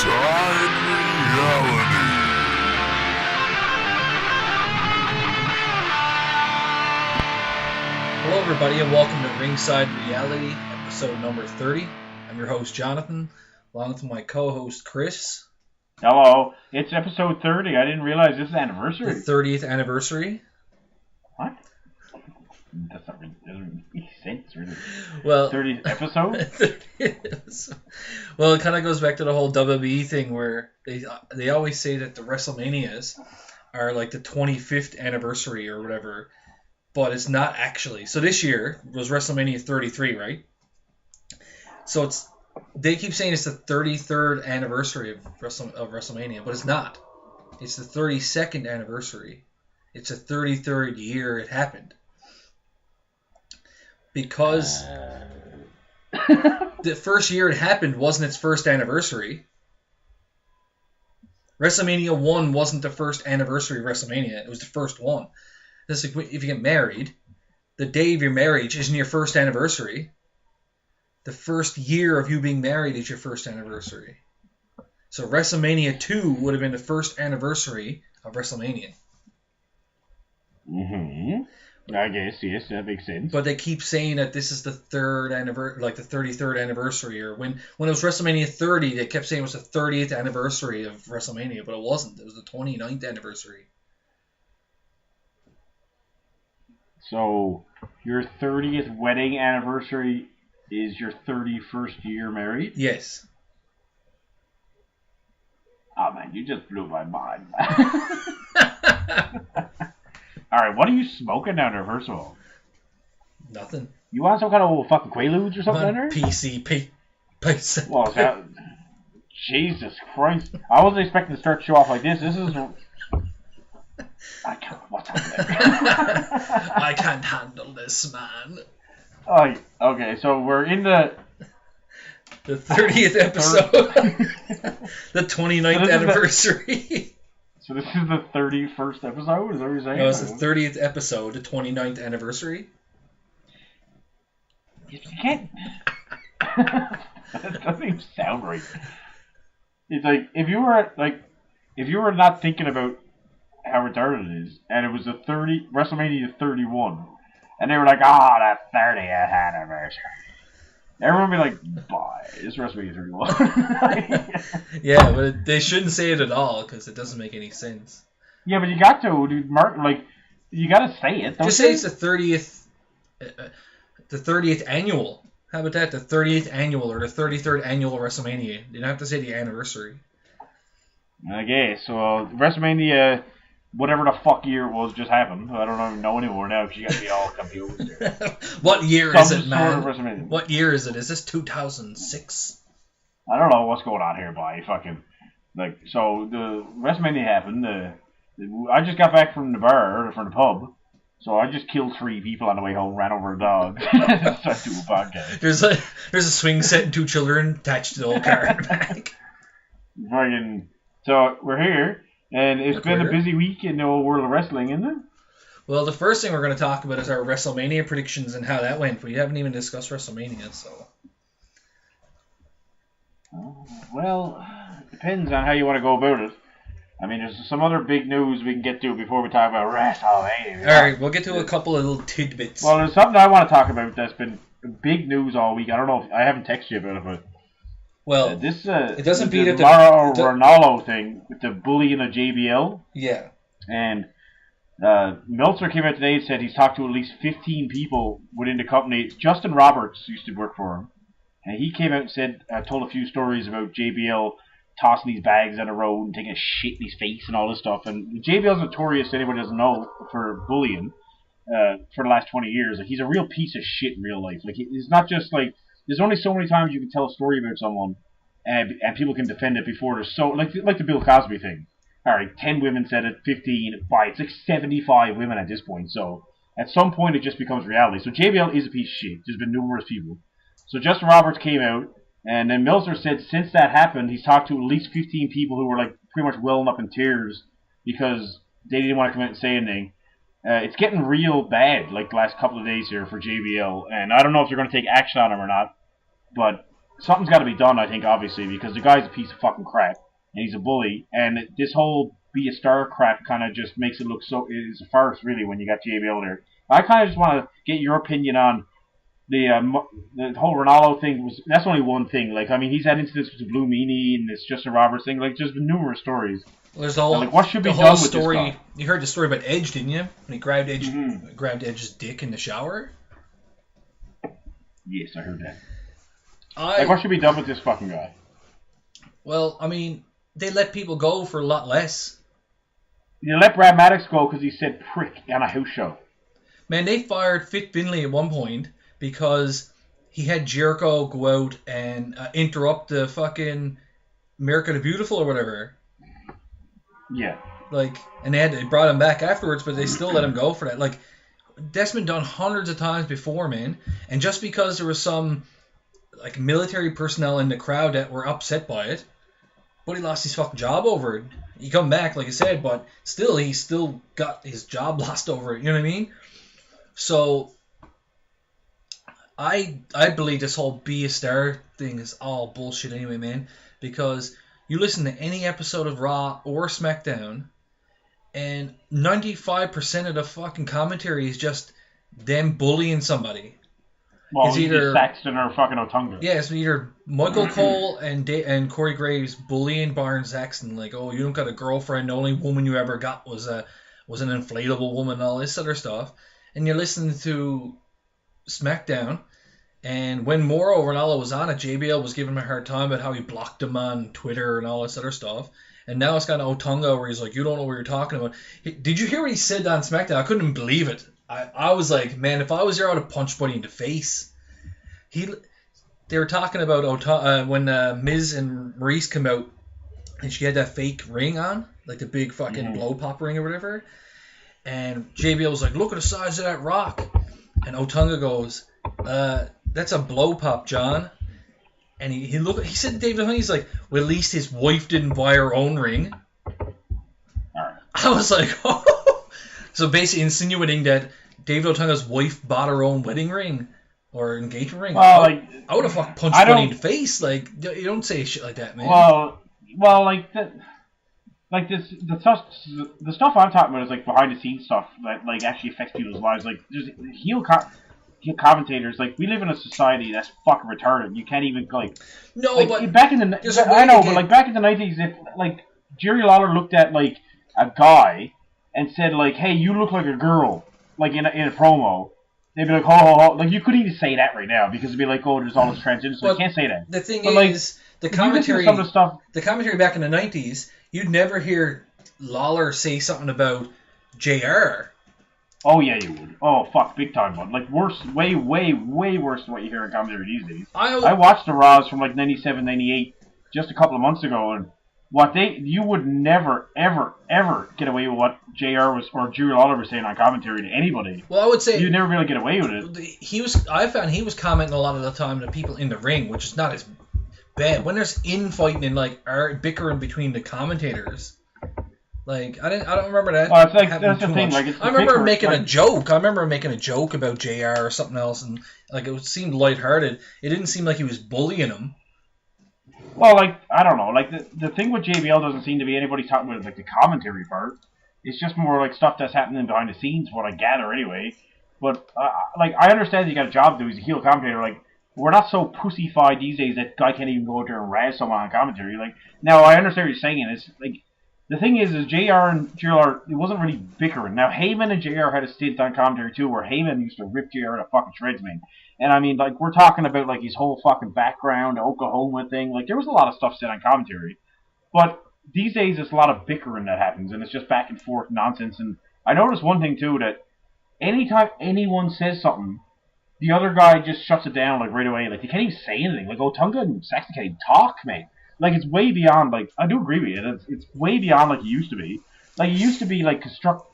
Ringside Reality. Hello everybody and welcome to Ringside Reality, episode number 30. I'm your host Jonathan, along with my co-host Chris. Hello, it's episode 30. I didn't realize this is anniversary. The 30th anniversary. What? That doesn't make sense, really. Well, 30th episode? Well, it kind of goes back to the whole WWE thing where they always say that the WrestleManias are like the 25th anniversary or whatever, but it's not actually. So this year was WrestleMania 33, right? So they keep saying it's the 33rd anniversary of WrestleMania, but it's not. It's the 32nd anniversary. It's the 33rd year it happened. Because the first year it happened wasn't its first anniversary. WrestleMania 1 wasn't the first anniversary of WrestleMania. It was the first one. It's like if you get married, the day of your marriage isn't your first anniversary. The first year of you being married is your first anniversary. So WrestleMania 2 would have been the first anniversary of WrestleMania. Mm-hmm. I guess, yes, that makes sense. But they keep saying that this is the third anniversary, like the 33rd anniversary, or when it was WrestleMania 30, they kept saying it was the 30th anniversary of WrestleMania, but it wasn't. It was the 29th anniversary. So, your 30th wedding anniversary is your 31st year married? Yes. Oh, man, you just blew my mind. Alright, what are you smoking down there, first of all? Nothing. You want some kind of fucking Quaaludes or something down there? PCP. Well, Jesus Christ. I wasn't expecting to start the show off like this. This is... I can't... What's happening? I can't handle this, man. Oh, okay, so we're in the 30th episode. The 29th anniversary. So this is the 31st episode? Is that what you're saying? No, it's the 30th episode, the 29th anniversary. You can't... That doesn't even sound right. It's like, if you were not thinking about how retarded it is, and it was the WrestleMania 31, and they were like, that 30th anniversary. Everyone would be like, bye, it's WrestleMania 31. Yeah, but they shouldn't say it at all, because it doesn't make any sense. Yeah, but you got to, dude, Mark, you gotta say it. Just say it's the 30th annual. How about that? The 30th annual, or the 33rd annual WrestleMania. You don't have to say the anniversary. Okay, so WrestleMania... Whatever the fuck year it was just happened. I don't even know anymore now because you got me all confused. What year is it, man? What year is it? Is this 2006? I don't know what's going on here, boy. So the WrestleMania happened. I just got back from the pub. So I just killed 3 people on the way home, ran over a dog. So I do a podcast. There's a swing set and 2 children attached to the old car in the back. So we're here. And it's been a busy week in the old world of wrestling, isn't it? Well, the first thing we're going to talk about is our WrestleMania predictions and how that went. We haven't even discussed WrestleMania, so... Well, it depends on how you want to go about it. I mean, there's some other big news we can get to before we talk about WrestleMania. Alright, we'll get to a couple of little tidbits. Well, there's something I want to talk about that's been big news all week. I don't know if I haven't texted you about it, but... Well, it doesn't beat it. The Mauro Ronaldo thing with the bullying of JBL. Yeah. And Meltzer came out today and said he's talked to at least 15 people within the company. Justin Roberts used to work for him. And he came out and said, told a few stories about JBL tossing these bags on the road and taking a shit in his face and all this stuff. And JBL's notorious, anybody doesn't know, for bullying for the last 20 years. Like, he's a real piece of shit in real life. Like, he's not just like... There's only so many times you can tell a story about someone and people can defend it before there's so... Like the Bill Cosby thing. Alright, 10 women said it, 15, it's like 75 women at this point. So at some point it just becomes reality. So JBL is a piece of shit. There's been numerous people. So Justin Roberts came out, and then Meltzer said since that happened, he's talked to at least 15 people who were like pretty much welling up in tears because they didn't want to come out and say anything. It's getting real bad, like the last couple of days here for JBL, and I don't know if they're going to take action on him or not, but something's got to be done, I think, obviously, because the guy's a piece of fucking crap, and he's a bully, and this whole be a star crap kind of just makes it look so, it's a farce, really, when you got JBL there. I kind of just want to get your opinion on the whole Ronaldo thing. That's only one thing. Like, I mean, he's had incidents with the Blue Meanie and this Justin Roberts thing. Like, there's been numerous stories. Well, there's all like, what should be the done whole with story. this guy? You heard the story about Edge, didn't you? When he grabbed Edge's dick in the shower. Yes, I heard that. Like, what should be done with this fucking guy? Well, I mean, they let people go for a lot less. You let Brad Maddox go because he said prick on a house show. Man, they fired Fit Finlay at one point because he had Jericho go out and interrupt the fucking America the Beautiful or whatever. Yeah. Like, and they brought him back afterwards, but they still let him go for that. Like, that's been done hundreds of times before, man. And just because there was some like military personnel in the crowd that were upset by it, but he lost his fucking job over it. He come back, like I said, but still, he still got his job lost over it. You know what I mean? So, I believe this whole be a star thing is all bullshit anyway, man. Because you listen to any episode of Raw or SmackDown, and 95% of the fucking commentary is just them bullying somebody. Well, it's either Saxton or fucking Otunga. Yeah, it's either Michael Cole and Corey Graves bullying Byron Saxton, like, oh, you don't got a girlfriend, the only woman you ever got was an inflatable woman, and all this other stuff. And you're listening to SmackDown, and when Mauro Ranallo was on it, JBL was giving him a hard time about how he blocked him on Twitter and all this other stuff. And now it's got Otunga where he's like, you don't know what you're talking about. Did you hear what he said on SmackDown? I couldn't believe it. I was like, man, if I was there, I would have punched Buddy in the face. They were talking about when Miz and Maurice come out, and she had that fake ring on, like the big fucking blow pop ring or whatever. And JBL was like, look at the size of that rock. And Otunga goes, that's a blow pop, John. And he said to David Otunga, he's like, well, at least his wife didn't buy her own ring. I was like, oh. So basically insinuating that David Otunga's wife bought her own wedding ring or engagement ring. Well, I would have fucking punched Buddy in the face. Like, you don't say shit like that, man. Well, like that. Like the stuff I'm talking about is like behind the scenes stuff that like actually affects people's lives. Like there's heel commentators. Like we live in a society that's fucking retarded. You can't even like. No, like, but back in the I know, but like back in the 90s, if like Jerry Lawler looked at like a guy and said like, "Hey, you look like a girl," like in a promo, they'd be like, "Oh," like you couldn't even say that right now because it'd be like, "Oh, there's all this transgender," so you can't say that. The thing but, is, the commentary back in the 90s. You'd never hear Lawler say something about JR. Oh, yeah, you would. Oh, fuck, big time, bud. Like, worse, way, way, way worse than what you hear in commentary these days. I watched the Raws from, like, 97, 98 just a couple of months ago, and you would never, ever, ever get away with what JR was, or Jerry Lawler was saying on commentary to anybody. Well, I would say... You'd never really get away with it. I found he was commenting a lot of the time to people in the ring, which is not as bad. When there's infighting and like bickering between the commentators, like I don't remember that. Well, it's like that's the thing. Like I remember making a joke. I remember making a joke about JR or something else, and like it seemed lighthearted. It didn't seem like he was bullying him. Well, like I don't know. Like the thing with JBL doesn't seem to be anybody talking about like the commentary part. It's just more like stuff that's happening behind the scenes, what I gather anyway. But like I understand that you got a job to do. He's a heel commentator. Like. We're not so pussy-fied these days that guy can't even go out there and razz someone on commentary. Like, now I understand what you're saying. It's like the thing is JR and JR, it wasn't really bickering. Now Heyman and JR had a stint on commentary too, where Heyman used to rip JR to fucking shreds, man. And I mean, like we're talking about like his whole fucking background, the Oklahoma thing. Like there was a lot of stuff said on commentary, but these days it's a lot of bickering that happens, and it's just back and forth nonsense. And I noticed one thing too, that anytime anyone says something, the other guy just shuts it down like right away. Like they can't even say anything. Like Otunga and Saxton can't even talk, man. Like it's way beyond. Like I do agree with you. It's way beyond like it used to be. Like it used to be like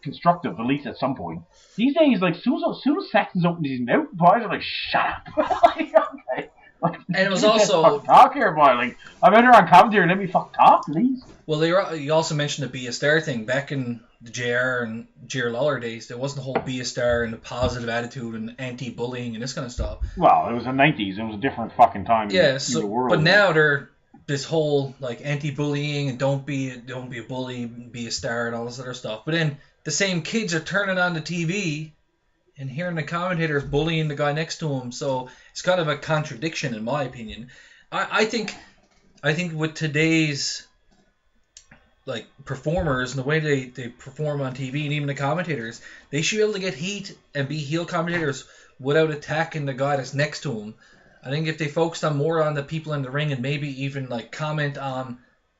constructive at least at some point. These days, like soon as Saxton's opened his mouth, boys are like shut up. Like, okay. Like, and it was also talk here, boy. Like I'm out here on commentary. Let me fucking talk, please. Well, you also mentioned the Be a Star thing. Back in the JR and JR Lawler days, there wasn't the whole Be a Star and the positive attitude and anti-bullying and this kind of stuff. Well, it was the 90s. It was a different fucking time Yeah, in the world. but now they're this whole like anti-bullying and don't be a bully, be a star and all this other stuff. But then the same kids are turning on the TV and hearing the commentators bullying the guy next to him. So it's kind of a contradiction in my opinion. I think with today's like performers and the way they perform on TV and even the commentators, they should be able to get heat and be heel commentators without attacking the guy that's next to him. I think if they focused on more on the people in the ring and maybe even like comment on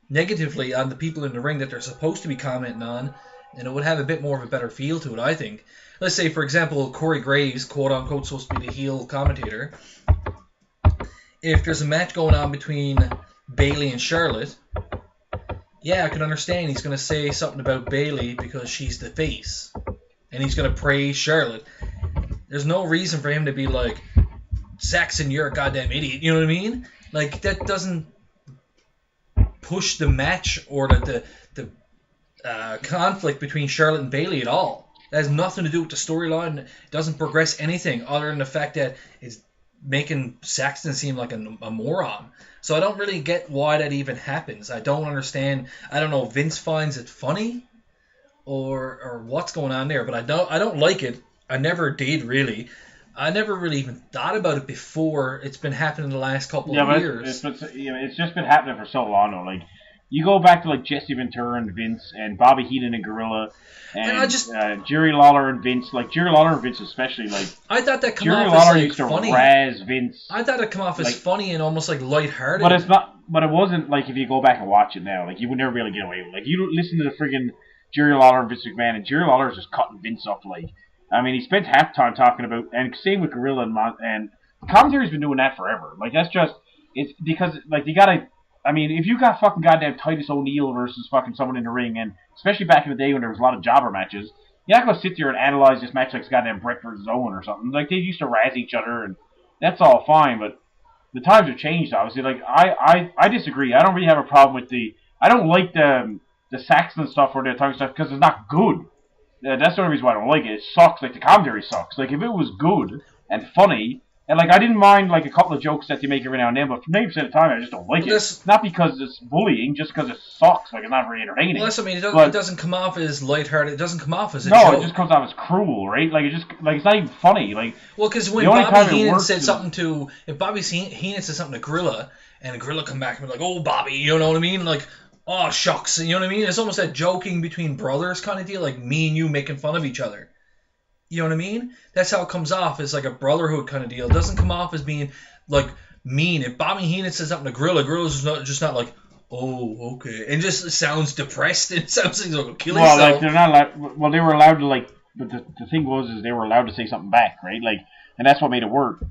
negatively on the people in the ring that they're supposed to be commenting on, then it would have a bit more of a better feel to it, I think. Let's say, for example, Corey Graves, quote unquote, supposed to be the heel commentator. If there's a match going on between Bayley and Charlotte, yeah, I can understand he's going to say something about Bayley because she's the face. And he's going to praise Charlotte. There's no reason for him to be like, Saxon, you're a goddamn idiot. You know what I mean? Like, that doesn't push the match or the conflict between Charlotte and Bayley at all. It has nothing to do with the storyline. It doesn't progress anything other than the fact that it's making Saxton seem like a moron. So I don't really get why that even happens. I don't understand. I don't know if Vince finds it funny or what's going on there, but I don't like it. I never did really. I never really even thought about it before. It's been happening the last couple of years. It's just been happening for so long now. Like, you go back to like Jesse Ventura and Vince and Bobby Heenan and Gorilla and Jerry Lawler and Vince. Like Jerry Lawler and Vince especially. Like I thought that come Jerry off Lawler as used like to funny. razz Vince. I thought it come off as funny and almost like lighthearted. But it's not. But it wasn't like if you go back and watch it now. Like you would never be able to get away with it. Like you listen to the friggin' Jerry Lawler and Vince McMahon, and Jerry Lawler is just cutting Vince up like. I mean, he spent half time talking about, and same with Gorilla and the commentary's been doing that forever. Like that's just it's because like you gotta. I mean, if you got fucking goddamn Titus O'Neil versus fucking someone in the ring, and especially back in the day when there was a lot of jobber matches, you're not gonna sit there and analyze this match like it's goddamn Bret versus Owen or something. Like they used to razz each other, and that's all fine. But the times have changed, obviously. Like I disagree. I don't really have a problem with I don't like the Saxon stuff or the tongue stuff because it's not good. That's the only reason why I don't like it. It sucks. Like the commentary sucks. Like if it was good and funny. And, like, I didn't mind, like, a couple of jokes that they make every now and then, but for 90% of the time, I just don't like it. Not because it's bullying, just because it sucks. Like, it's not very entertaining. Well, that's what I mean. It doesn't come off as lighthearted. It doesn't come off as a joke. No, it just comes off as cruel, right? Like, it's not even funny. Like, well, because when Bobby Heenan said something to... If Bobby Heenan said something to Gorilla, and Gorilla come back and be like, oh, Bobby, you know what I mean? Like, oh, shucks. You know what I mean? It's almost that joking between brothers kind of deal, like me and you making fun of each other. You know what I mean? That's how it comes off. It's like a brotherhood kind of deal. It doesn't come off as being like mean. If Bobby Heenan says something to Gorilla's just not like, oh, okay, and just sounds depressed and sounds like he'll kill himself. Well, like they're not allowed. Well, they were allowed to like. But the thing was they were allowed to say something back, right? Like, and that's what made it work.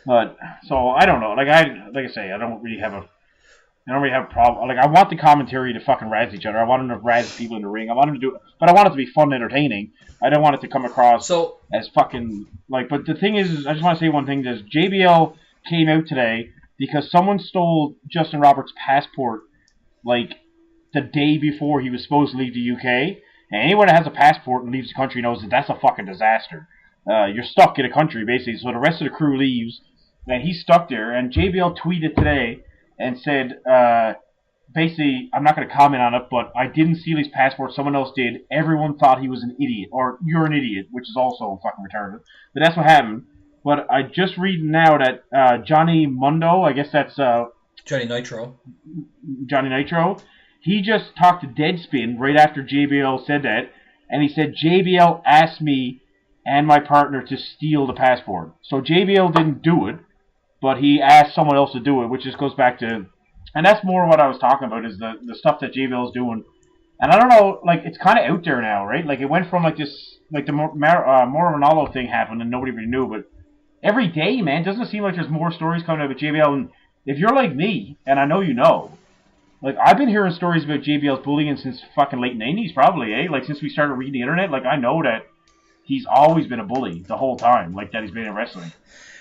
But so I don't know. Like I say, I don't really have a problem. Like I want the commentary to fucking razz each other. I want them to razz people in the ring. I want them to do it, but I want it to be fun and entertaining. I don't want it to come across as fucking like. But the thing is I just want to say one thing. Is JBL came out today because someone stole Justin Roberts' passport like the day before he was supposed to leave the UK. And anyone that has a passport and leaves the country knows that that's a fucking disaster. You're stuck in a country basically. So the rest of the crew leaves, and he's stuck there. And JBL tweeted today and said, basically, I'm not going to comment on it, but I didn't steal his passport. Someone else did. Everyone thought he was an idiot, or you're an idiot, which is also fucking retarded. But that's what happened. But I just read now that Johnny Mundo, I guess that's Johnny Nitro. Johnny Nitro. He just talked to Deadspin right after JBL said that, and he said JBL asked me and my partner to steal the passport. So JBL didn't do it, but he asked someone else to do it, which just goes back to... And that's more what I was talking about, is the stuff that JBL is doing. And I don't know, like, it's kind of out there now, right? Like, it went from, like, this... Like, the Mauro Ranallo thing happened and nobody really knew, but every day, man, doesn't it seem like there's more stories coming out about JBL? And if you're like me, and I know you know, like, I've been hearing stories about JBL's bullying since fucking late 90s, probably, eh? Like, since we started reading the internet, like, I know that he's always been a bully the whole time, like, that he's been in wrestling.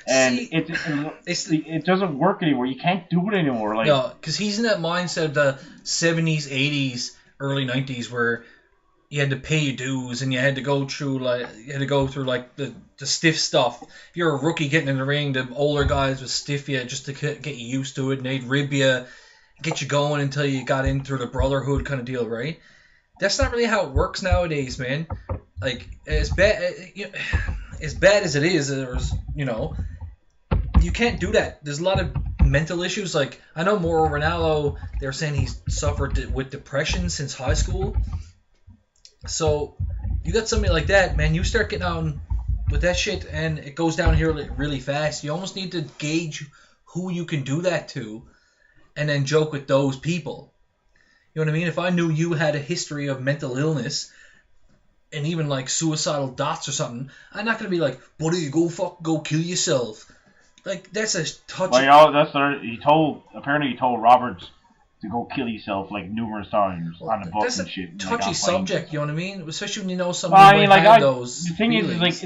And See, it doesn't work anymore. You can't do it anymore. Like, no, because he's in that mindset of the 70s, 80s, early 90s where you had to pay your dues and you had to go through the stiff stuff. If you're a rookie getting in the ring, the older guys would stiff you just to get you used to it, and they'd rib you, get you going until you got in through the brotherhood kind of deal, right? That's not really how it works nowadays, man. Like as bad as it is, you can't do that. There's a lot of mental issues. Like I know Mauro Ranallo, they're saying he's suffered with depression since high school. So you got somebody like that, man. You start getting on with that shit, and it goes down here really fast. You almost need to gauge who you can do that to, and then joke with those people. You know what I mean? If I knew you had a history of mental illness and even like suicidal thoughts or something, I'm not gonna be like, buddy, go kill yourself. Like that's a touchy. Well, he told Roberts to go kill yourself like numerous times on the books and shit. That's a touchy subject, you know what I mean? Especially when you know Well, somebody might have those. The thing feelings.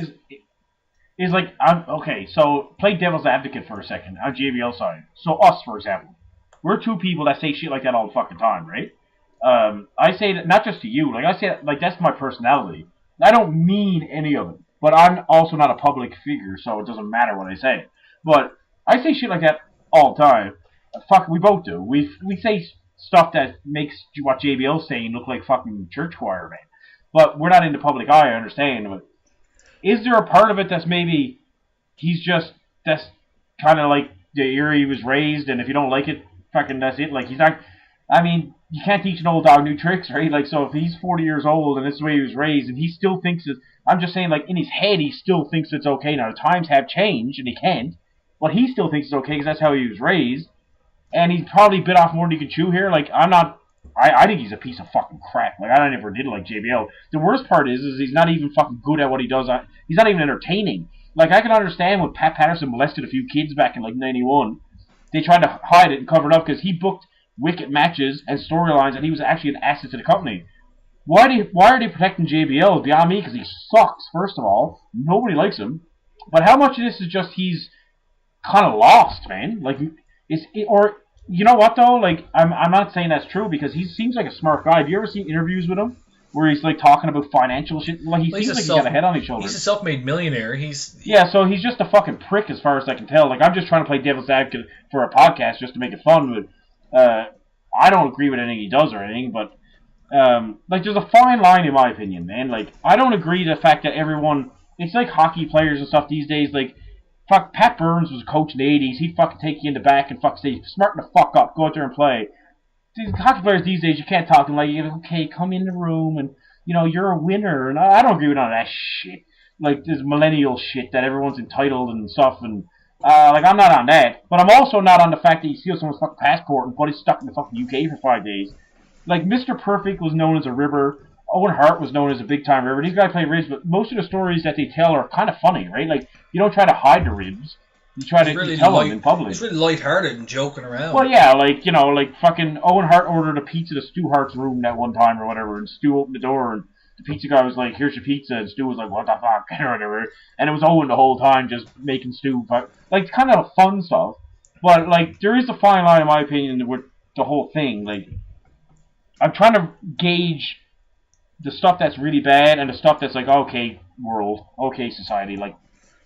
is like okay. So play devil's advocate for a second on JBL side. So us, for example, we're two people that say shit like that all the fucking time, right? I say that not just to you. Like I say that, like that's my personality. I don't mean any of it, but I'm also not a public figure, so it doesn't matter what I say. But I say shit like that all the time. Fuck, we both do. We say stuff that makes what JBL's saying look like fucking church choir, man. But we're not in the public eye, I understand. But is there a part of it that's maybe that's kind of like the era he was raised, and if you don't like it, fucking that's it. Like he's not. I mean, you can't teach an old dog new tricks, right? Like, so if he's 40 years old and this is the way he was raised, and he still thinks it, I'm just saying, like in his head, he still thinks it's okay. Now the times have changed, and he can't, but he still thinks it's okay because that's how he was raised. And he's probably bit off more than he can chew here. Like, I think he's a piece of fucking crap. Like, I never did like JBL. The worst part is he's not even fucking good at what he does. He's not even entertaining. Like, I can understand when Pat Patterson molested a few kids back in, like, 91. They tried to hide it and cover it up because he booked wicked matches and storylines, and he was actually an asset to the company. Why are they protecting JBL? Beyond me, because he sucks, first of all. Nobody likes him. But how much of this is just he's kind of lost, man? Like, or you know what though? Like I'm not saying that's true because he seems like a smart guy. Have you ever seen interviews with him where he's like talking about financial shit? Like he seems like he's got a head on his shoulders. He's a self-made millionaire. So he's just a fucking prick as far as I can tell. Like I'm just trying to play devil's advocate for a podcast just to make it fun. But I don't agree with anything he does or anything. But like there's a fine line in my opinion, man. Like I don't agree to the fact that everyone. It's like hockey players and stuff these days. Like. Fuck, Pat Burns was a coach in the 80s. He'd fucking take you in the back and fuck say, smarten the fuck up, go out there and play. These hockey players these days, you can't talk to them like, okay, come in the room and, you're a winner. And I don't agree with none of that shit. Like, this millennial shit that everyone's entitled and stuff. And, like, I'm not on that. But I'm also not on the fact that you steal someone's fucking passport and put it stuck in the fucking UK for 5 days. Like, Mr. Perfect was known as a ribber. Owen Hart was known as a big-time ribber. These guys play ribs, but most of the stories that they tell are kind of funny, right? Like, you don't try to hide the ribs. You try to tell them in public. It's really lighthearted and joking around. Well, yeah, like, like fucking Owen Hart ordered a pizza to Stu Hart's room that one time or whatever, and Stu opened the door, and the pizza guy was like, here's your pizza, and Stu was like, what the fuck, or whatever. And it was Owen the whole time just making Stu, like, kind of fun stuff. But, like, there is a fine line, in my opinion, with the whole thing. Like, I'm trying to gauge the stuff that's really bad and the stuff that's like, okay, world, okay, society, like,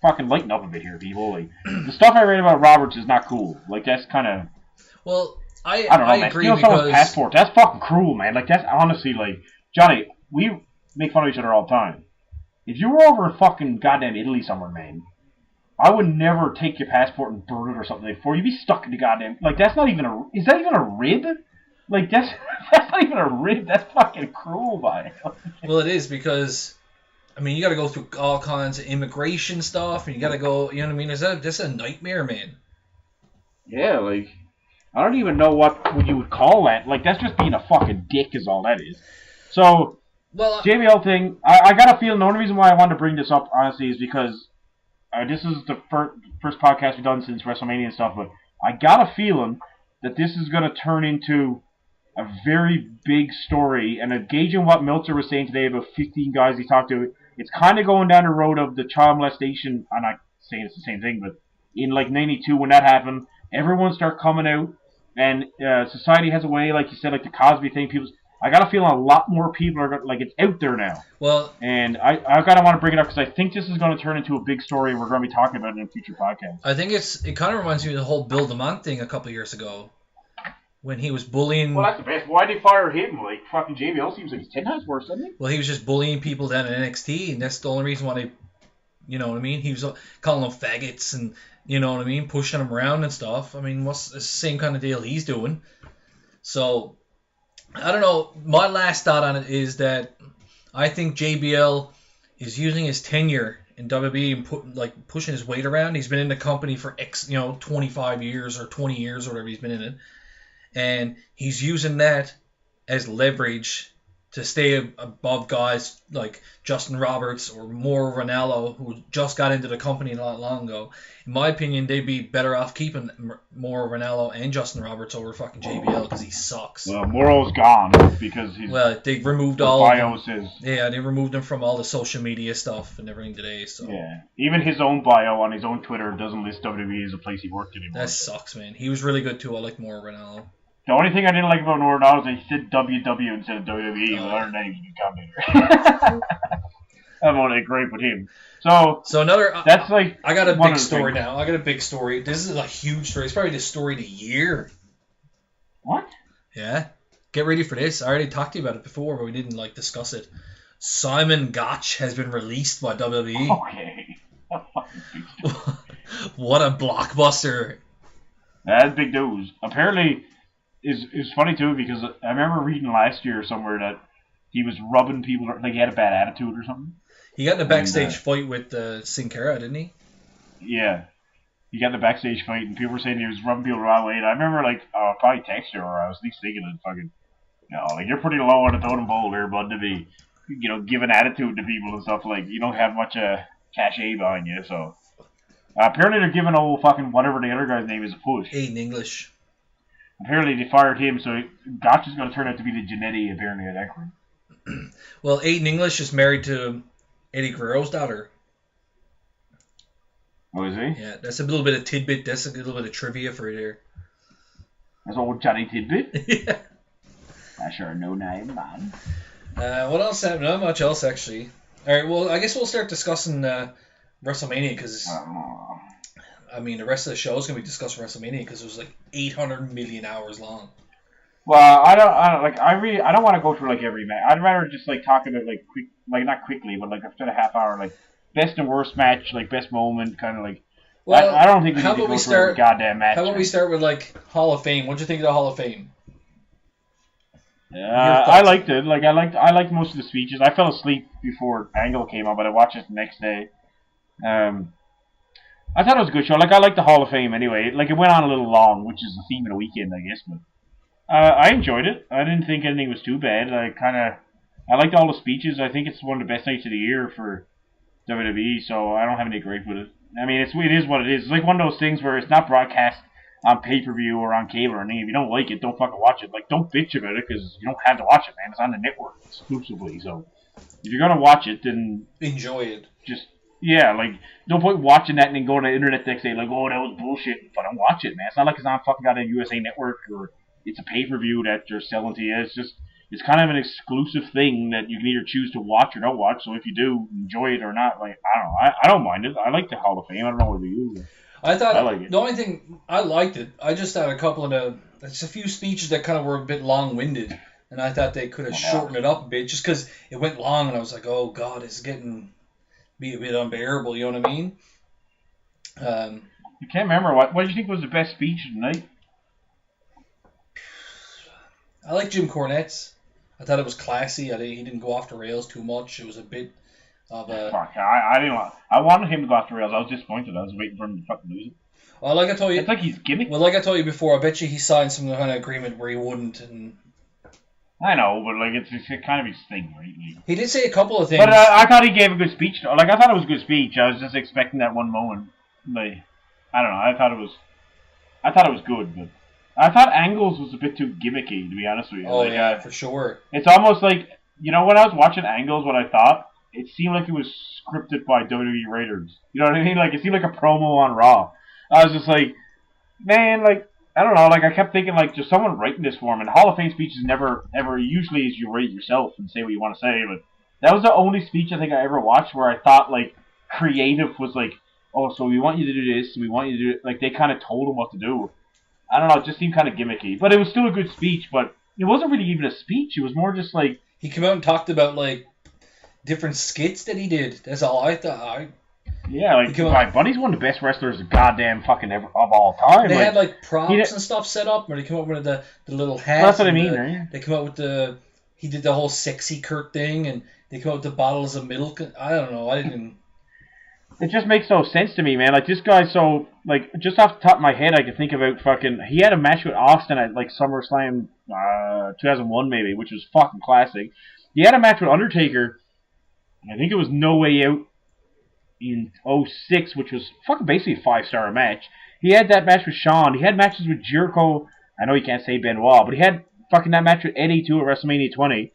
fucking lighten up a bit here, people. Like, the stuff I read about Roberts is not cool. Like, that's kind of... Well, I don't know, man. agree Steal someone's passport, that's fucking cruel, man. Like, that's honestly, like... Johnny, we make fun of each other all the time. If you were over in fucking goddamn Italy somewhere, man, I would never take your passport and burn it or something before you'd be stuck in the goddamn... Like, that's not even a... Is that even a rib? Like, that's not even a rib. That's fucking cruel, by Well, it is because, I mean, you got to go through all kinds of immigration stuff, and you got to go, you know what I mean? That's a nightmare, man. Yeah, like, I don't even know what you would call that. Like, that's just being a fucking dick is all that is. So, well, JBL thing, I got a feeling, the only reason why I wanted to bring this up, honestly, is because this is the first podcast we've done since WrestleMania and stuff, but I got a feeling that this is going to turn into a very big story, and gauging what Meltzer was saying today about 15 guys he talked to, it's kind of going down the road of the child molestation. I'm not saying it's the same thing, but in like '92 when that happened, everyone started coming out, and society has a way, like you said, like the Cosby thing. I got a feeling a lot more people are like it's out there now. Well, and I kind of want to bring it up because I think this is going to turn into a big story. We're going to be talking about it in a future podcast. I think it kind of reminds me of the whole Bill DeMont thing a couple of years ago when he was bullying. Well, that's the best. Why did they fire him? Like fucking JBL seems like he's 10 times worse, doesn't he? Well, he was just bullying people down in NXT, and that's the only reason why they, you know what I mean? He was calling them faggots and, you know what I mean, pushing them around and stuff. I mean, it's the same kind of deal he's doing. So, I don't know. My last thought on it is that I think JBL is using his tenure in WWE and pushing his weight around. He's been in the company for 25 years or 20 years or whatever he's been in it. And he's using that as leverage to stay above guys like Justin Roberts or Mauro Ranallo, who just got into the company not long ago. In my opinion, they'd be better off keeping Mauro Ranallo and Justin Roberts over fucking JBL because he sucks. Well, Moro's gone because he's... Well, they removed they removed him from all the social media stuff and everything today. So yeah, even his own bio on his own Twitter doesn't list WWE as a place he worked anymore. That sucks, man. He was really good too. I like Mauro Ranallo. The only thing I didn't like about Norton is that he said WW instead of WWE, but other than that, he was a good commentator. I'm only great with him. So another... That's like... I got a big story now. I got a big story. This is a huge story. It's probably the story of the year. What? Yeah. Get ready for this. I already talked to you about it before, but we didn't discuss it. Simon Gotch has been released by WWE. Okay. What a blockbuster. That's big news. Apparently... It's funny too because I remember reading last year somewhere that he was rubbing people like he had a bad attitude or something. He got in a backstage fight with Sin Cara, didn't he? Yeah, he got in a backstage fight and people were saying he was rubbing people the wrong way. And I remember probably text her or I was at least thinking that fucking you're pretty low on the totem pole there, bud, to be giving attitude to people and stuff. Like you don't have much cachet behind you. So apparently they're giving old fucking whatever the other guy's name is a push. Aiden English. Apparently they fired him, so Gotch is going to turn out to be the Janetti, apparently, at Ekron. Well, Aiden English is married to Eddie Guerrero's daughter. Oh, is he? Yeah, that's a little bit of tidbit. That's a little bit of trivia for you there. That's old Johnny Tidbit? Yeah. I sure no name, man. What else happened? Not much else, actually. All right, well, I guess we'll start discussing WrestleMania, because... I mean, the rest of the show is going to be discussing WrestleMania because it was like 800 million hours long. Well, I don't want to go through like every match. I'd rather just like talk about like quick, like not quickly, but like after a half hour, like best and worst match, like best moment, kind of like. Well, I don't think we need to go through every goddamn match. How about we start with like Hall of Fame? What'd you think of the Hall of Fame? I liked it. Like I liked most of the speeches. I fell asleep before Angle came on, but I watched it the next day. I thought it was a good show. Like, I like the Hall of Fame anyway. Like, it went on a little long, which is the theme of the weekend, I guess. But I enjoyed it. I didn't think anything was too bad. I liked all the speeches. I think it's one of the best nights of the year for WWE, so I don't have any gripe with it. I mean, it is what it is. It's like one of those things where it's not broadcast on pay-per-view or on cable or anything. If you don't like it, don't fucking watch it. Like, don't bitch about it, because you don't have to watch it, man. It's on the network exclusively, so if you're going to watch it, then... enjoy it. Just... yeah, like, no point watching that and then going to the internet the next day like, oh, that was bullshit. But don't watch it, man. It's not like it's on fucking got a USA Network or it's a pay-per-view that they're selling to you. It's just, it's kind of an exclusive thing that you can either choose to watch or don't watch. So if you do, enjoy it or not. Like, I don't know. I don't mind it. I like the Hall of Fame. I don't know what you. I like it. The only thing, I liked it. I just had there's a few speeches that kind of were a bit long-winded. And I thought they could have shortened it up a bit just because it went long and I was like, oh, God, it's getting... be a bit unbearable, you know what I mean? I can't remember. What did you think was the best speech of the night? I like Jim Cornette's. I thought it was classy. He didn't go off the rails too much. It was a bit of a... Fuck, I didn't want... I wanted him to go off the rails. I was disappointed. I was waiting for him to fucking lose it. Well, like I told you... it's like he's gimmick. Well, like I told you before, I bet you he signed some kind of agreement where he wouldn't, and... I know, but like it's kind of his thing, right? Like, he did say a couple of things. But I thought he gave a good speech. Like I thought it was a good speech. I was just expecting that one moment. Like I don't know. I thought it was good, but I thought Angles was a bit too gimmicky, to be honest with you. Oh like, yeah, for sure. It's almost like when I was watching Angles, what I thought it seemed like it was scripted by WWE writers. You know what I mean? Like it seemed like a promo on Raw. I was just like, man, like, I don't know, like, I kept thinking, like, just someone writing this for him, and Hall of Fame speeches never, ever, usually is you write it yourself and say what you want to say, but that was the only speech I think I ever watched where I thought, like, creative was like, oh, so we want you to do this, we want you to do it, like, they kind of told him what to do. I don't know, it just seemed kind of gimmicky, but it was still a good speech, but it wasn't really even a speech, it was more just like... He came out and talked about, like, different skits that he did, that's all I thought. Yeah, like, my buddy's one of the best wrestlers goddamn fucking ever, of all time. They had, like, props and stuff set up, where they come up with the little hats. Well, that's what I mean, right? They come out with he did the whole sexy Kurt thing, and they come out with the bottles of milk. I don't know, I didn't... It just makes no sense to me, man. Like, this guy, so, like, just off the top of my head, I could think about fucking... He had a match with Austin at, like, SummerSlam 2001, maybe, which was fucking classic. He had a match with Undertaker, I think it was No Way Out, in 06, which was fucking basically a 5-star match. He had that match with Shawn. He had matches with Jericho. I know you can't say Benoit, but he had fucking that match with Eddie too at WrestleMania 20.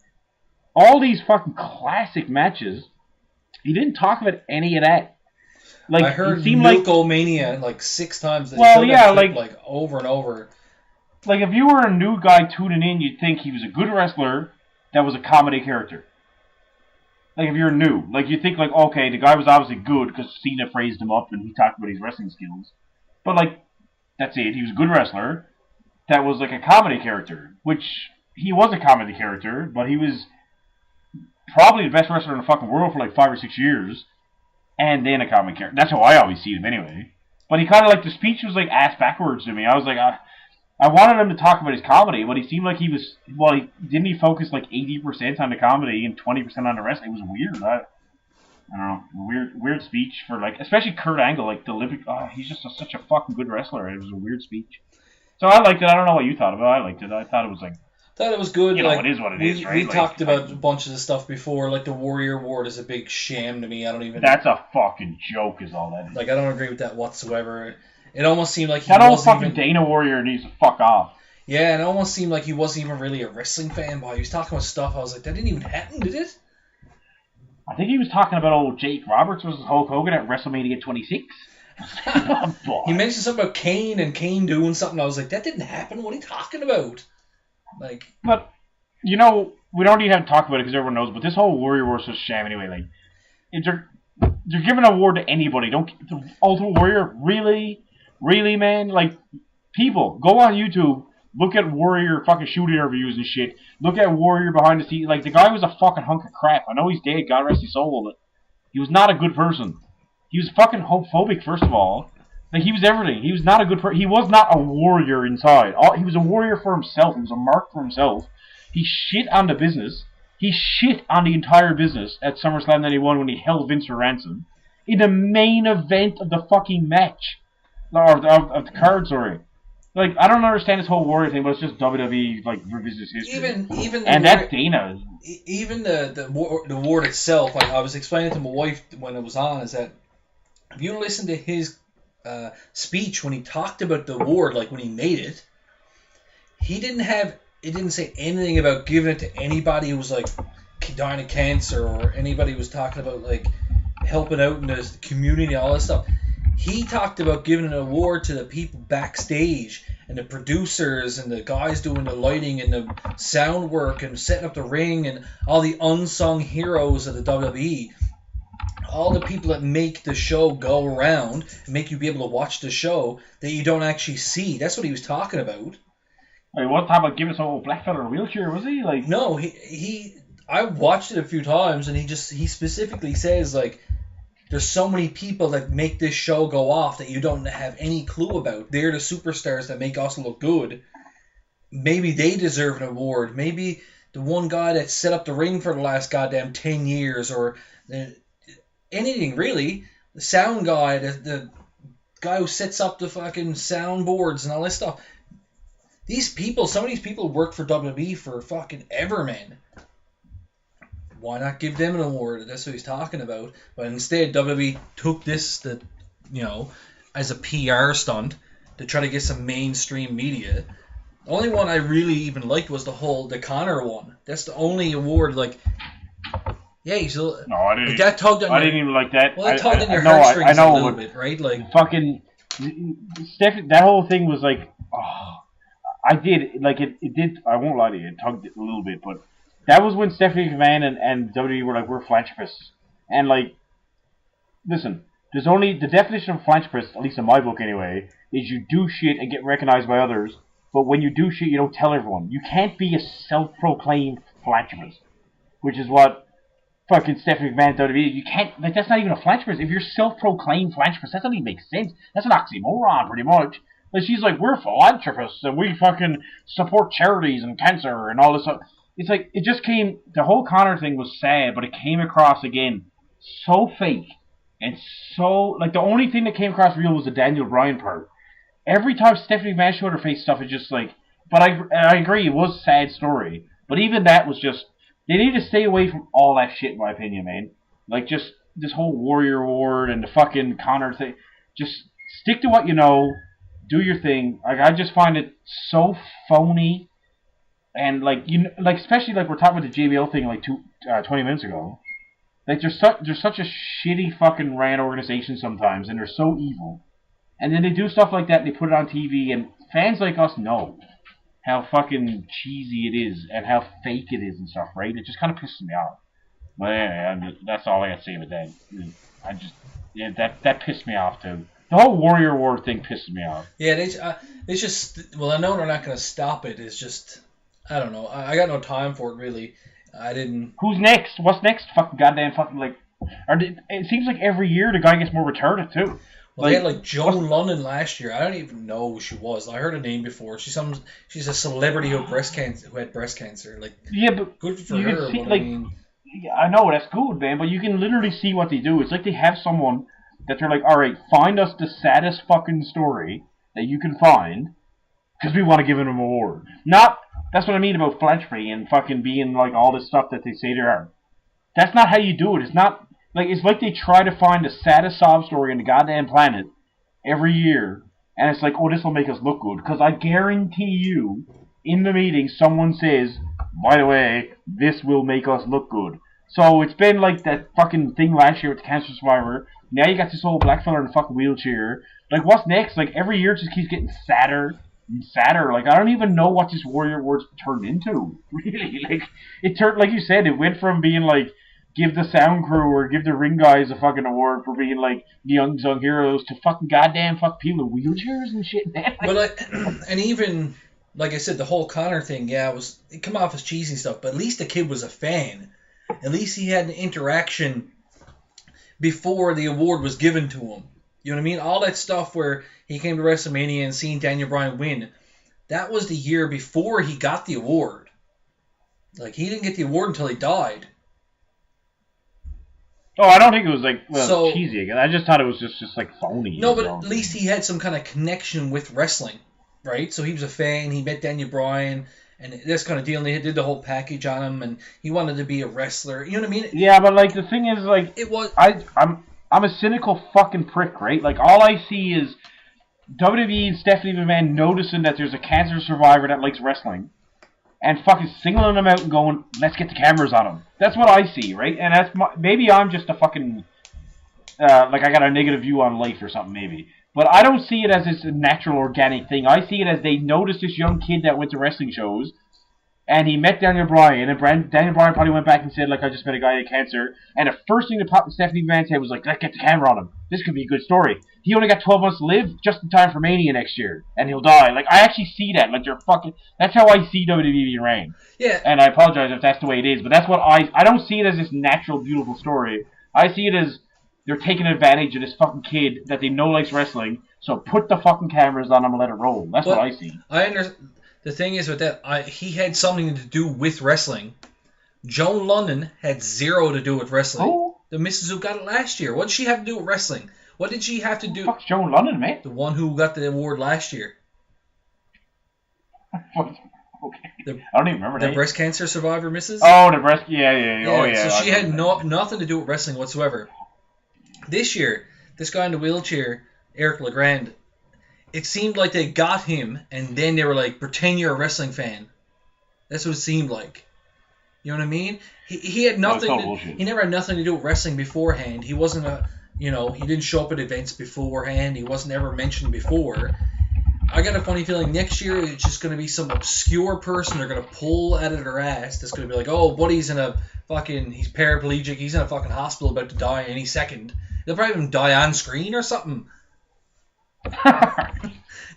All these fucking classic matches. He didn't talk about any of that. Like, I heard it seemed Milk-O-Mania like 6 times. Well, yeah, like over and over. Like, if you were a new guy tuning in, you'd think he was a good wrestler that was a comedy character. Like, if you're new, like, you think, like, okay, the guy was obviously good because Cena phrased him up and he talked about his wrestling skills. But, like, that's it. He was a good wrestler that was, like, a comedy character, which he was a comedy character, but he was probably the best wrestler in the fucking world for, like, 5 or 6 years, and then a comedy character. That's how I always see him, anyway. But he kind of, like, the speech was, like, ass backwards to me. I was like, I wanted him to talk about his comedy, but he seemed like he was... Well, didn't he focus like 80% on the comedy and 20% on the wrestling? It was weird. I don't know. Weird speech for, like... Especially Kurt Angle, like, the Olympic... Oh, he's just such a fucking good wrestler. It was a weird speech. So I liked it. I don't know what you thought of it. I liked it. I thought it was, like... Thought it was good. You know, it is what it is, right? We talked about a bunch of the stuff before. Like, the Warrior Award is a big sham to me. I don't even... That's a fucking joke is all that is. Like, I don't agree with that whatsoever. It almost seemed like he that old wasn't fucking Dana Warrior needs to fuck off. Yeah, and it almost seemed like he wasn't even really a wrestling fan, but he was talking about stuff. I was like, that didn't even happen, did it? I think he was talking about old Jake Roberts versus Hulk Hogan at WrestleMania 26. He mentioned something about Kane and Kane doing something. I was like, that didn't happen. What are you talking about? Like, but you know, we don't need to have to talk about it because everyone knows. But this whole Warrior War is just sham anyway. Like, if they're giving an award to anybody. Don't the Ultimate Warrior really, man? Like, people go on YouTube. Look at Warrior fucking shoot interviews and shit. Look at Warrior behind the scenes. Like, the guy was a fucking hunk of crap. I know he's dead, God rest his soul, but he was not a good person. He was fucking homophobic, first of all. Like, he was everything. He was not a good person. He was not a warrior inside. He was a warrior for himself. He was a mark for himself. He shit on the business. He shit on the entire business at SummerSlam 91 when he held Vince for ransom. In the main event of the fucking match. Or of the card, sorry. Like, I don't understand this whole Warrior thing, but it's just WWE, like, revisits history. Even and that's Dana. Even the award itself, like, I was explaining to my wife when it was on, is that if you listen to his speech when he talked about the award, like when he made it, it didn't say anything about giving it to anybody who was, like, dying of cancer or anybody who was talking about, like, helping out in the community, all that stuff. He talked about giving an award to the people backstage and the producers and the guys doing the lighting and the sound work and setting up the ring and all the unsung heroes of the WWE. All the people that make the show go around and make you be able to watch the show that you don't actually see. That's what he was talking about. Wait, what time about giving some old black fella in a wheelchair, was he? Like, no, I watched it a few times and he specifically says, like, there's so many people that make this show go off that you don't have any clue about. They're the superstars that make us look good. Maybe they deserve an award. Maybe the one guy that set up the ring for the last goddamn 10 years or anything, really. The sound guy, the guy who sets up the fucking soundboards and all this stuff. Some of these people work for WWE for fucking ever, man. Why not give them an award? That's what he's talking about. But instead, WWE took this, as a PR stunt to try to get some mainstream media. The only one I really even liked was the Connor one. That's the only award, like, yeah, he's no, I didn't. Like that tugged on I didn't even like that. Well, it tugged on your heartstrings a little bit, right? Like, fucking that whole thing was like, oh, I did like it did. I won't lie to you, it tugged it a little bit, but that was when Stephanie McMahon and WWE were like, we're philanthropists, and like, listen, there's only the definition of philanthropist, at least in my book anyway, is you do shit and get recognized by others, but when you do shit, you don't tell everyone. You can't be a self-proclaimed philanthropist, which is what fucking Stephanie McMahon WWE. You can't, like, that's not even a philanthropist. If you're self-proclaimed philanthropist, that doesn't even make sense. That's an oxymoron, pretty much. Like, she's like, we're philanthropists and we fucking support charities and cancer and all this stuff. It's like, it just came, the whole Connor thing was sad, but it came across again so fake and so, like, the only thing that came across real was the Daniel Bryan part. Every time Stephanie McMahon showed her face stuff, it's just like, but I agree, it was a sad story, but even that was just, they need to stay away from all that shit, in my opinion, man. Like, just this whole Warrior Award and the fucking Connor thing. Just stick to what you know. Do your thing. Like, I just find it so phony. And, like, like, especially, like, we're talking about the JBL thing, like, 20 minutes ago. Like, they're such a shitty fucking ran organization sometimes, and they're so evil. And then they do stuff like that, and they put it on TV, and fans like us know how fucking cheesy it is and how fake it is and stuff, right? It just kind of pisses me off. But anyway, that's all I got to say about that. That pissed me off too. The whole Warrior Award thing pisses me off. Yeah, they just, well, I know they're not going to stop it. It's just, I don't know. I got no time for it, really. I didn't. Who's next? What's next? Fucking goddamn fucking, like, it seems like every year the guy gets more retarded too. Well, they had like Joan London last year. I don't even know who she was. I heard her name before. She's a celebrity who had breast cancer. Like, yeah, but good for her. See, like, I know that's good, man. But you can literally see what they do. It's like they have someone that they're like, all right, find us the saddest fucking story that you can find, because we want to give him an award. That's what I mean about philanthropy and fucking being like all this stuff that they say they are. That's not how you do it. It's not. Like, it's like they try to find the saddest sob story on the goddamn planet every year, and it's like, oh, this will make us look good. Because I guarantee you, in the meeting, someone says, by the way, this will make us look good. So it's been like that fucking thing last year with the Cancer Survivor. Now you got this old black fella in a fucking wheelchair. Like, what's next? Like, every year it just keeps getting sadder and sadder. Like, I don't even know what this Warrior Awards turned into. Really. Like, it turned, like you said, it went from being like, give the sound crew or give the ring guys a fucking award for being like the unsung heroes to fucking goddamn fuck people in wheelchairs and shit, man. But and even like I said, the whole Connor thing, it come off as cheesy stuff. But at least the kid was a fan. At least he had an interaction before the award was given to him. You know what I mean? All that stuff where he came to WrestleMania and seen Daniel Bryan win. That was the year before he got the award. Like, he didn't get the award until he died. Oh, I don't think it was like cheesy again. I just thought it was just like phony. No, but at least he had some kind of connection with wrestling, right? So he was a fan. He met Daniel Bryan and this kind of deal. And they did the whole package on him, and he wanted to be a wrestler. You know what I mean? Yeah, but like the thing is, like, it was. I'm a cynical fucking prick, right? Like, all I see is WWE and Stephanie McMahon noticing that there's a cancer survivor that likes wrestling, and fucking singling them out and going, let's get the cameras on them. That's what I see, right? And that's maybe I'm just a fucking, like, I got a negative view on life or something, maybe. But I don't see it as this natural, organic thing. I see it as they noticed this young kid that went to wrestling shows, and he met Daniel Bryan, and Daniel Bryan probably went back and said, like, I just met a guy with cancer, and the first thing that popped in Stephanie McMahon's head was like, let's get the camera on him. This could be a good story. He only got 12 months to live, just in time for Mania next year, and he'll die. Like, I actually see that. Like, they're fucking... That's how I see WWE being ran. Yeah. And I apologize if that's the way it is, but that's what I don't see it as this natural, beautiful story. I see it as they're taking advantage of this fucking kid that they know likes wrestling, so put the fucking cameras on him and let it roll. That's what I see. I understand. The thing is with that, he had something to do with wrestling. Joan London had zero to do with wrestling. Oh. The missus who got it last year. What did she have to do with wrestling? What did she have to do? Fuck's Joan London, mate? The one who got the award last year. Okay. I don't even remember that. The breast cancer survivor, Mrs.? Oh, the breast... Yeah. Oh, yeah. So she had nothing to do with wrestling whatsoever. This year, this guy in the wheelchair, Eric LeGrand, it seemed like they got him, and then they were like, pretend you're a wrestling fan. That's what it seemed like. You know what I mean? He had nothing. He never had nothing to do with wrestling beforehand. He wasn't You know, he didn't show up at events beforehand. He wasn't ever mentioned before. I got a funny feeling next year it's just going to be some obscure person they're going to pull out of their ass that's going to be like, oh, buddy's in a fucking, he's paraplegic, he's in a fucking hospital about to die any second. They'll probably even die on screen or something.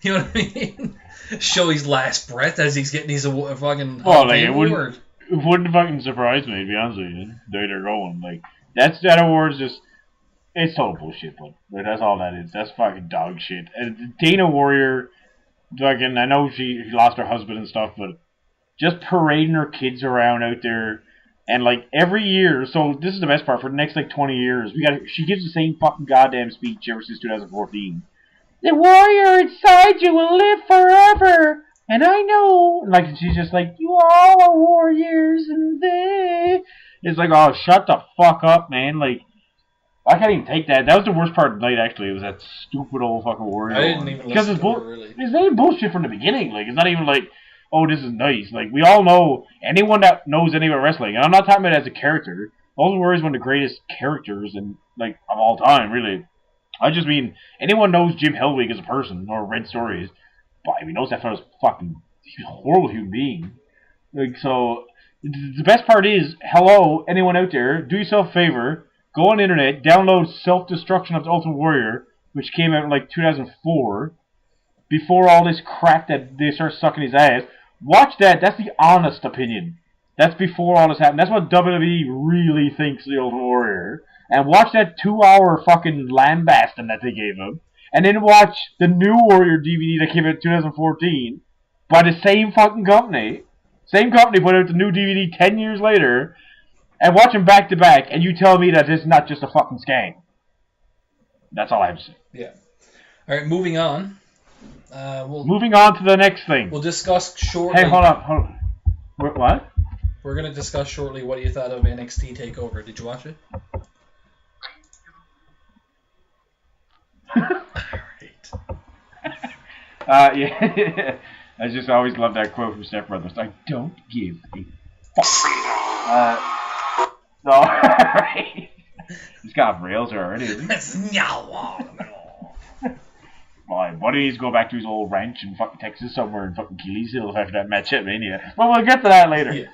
You know what I mean? Show his last breath as he's getting his fucking award. It wouldn't fucking surprise me, to be honest with you. The way they're going. Like, that award's just, it's total bullshit, but that's all that is. That's fucking dog shit. And Dana Warrior, fucking, I know she lost her husband and stuff, but just parading her kids around out there, and like every year, so this is the best part, for the next like 20 years, she gives the same fucking goddamn speech ever since 2014. The warrior inside you will live forever, and I know, like, she's just like, you all are warriors, and it's like, oh, shut the fuck up, man, like, I can't even take that. That was the worst part of the night, actually. It was that stupid old fucking warrior. I didn't even listen to it, really. It's not even bullshit from the beginning. Like, it's not even like, oh, this is nice. Like, we all know, anyone that knows anything about wrestling, and I'm not talking about it as a character. Ultimate Warrior is one of the greatest characters, of all time, really. I just mean, anyone knows Jim Hellwig as a person, or read stories, but he knows that fellow's he's a horrible human being. Like, so, the best part is, hello, anyone out there, do yourself a favor, go on the internet, download Self-Destruction of the Ultimate Warrior, which came out in like 2004, before all this crap that they start sucking his ass. Watch that. That's the honest opinion. That's before all this happened. That's what WWE really thinks of the Ultimate Warrior. And watch that 2-hour fucking lambasting that they gave him. And then watch the new Warrior DVD that came out in 2014 by the same fucking company. Same company put out the new DVD 10 years later. And watch them back to back, and you tell me that this is not just a fucking scam. That's all I have to say. Yeah. All right, moving on. Moving on to the next thing. We'll discuss shortly. Hey, hold on. What? We're going to discuss shortly what you thought of NXT TakeOver. Did you watch it? Yeah. I just always love that quote from Step Brothers. I don't give a fuck. No, right. He's got rails already, isn't he? My buddy needs to go back to his old ranch in fucking Texas somewhere in fucking Keeley's Hill after that match at Mania. Well, we'll get to that later.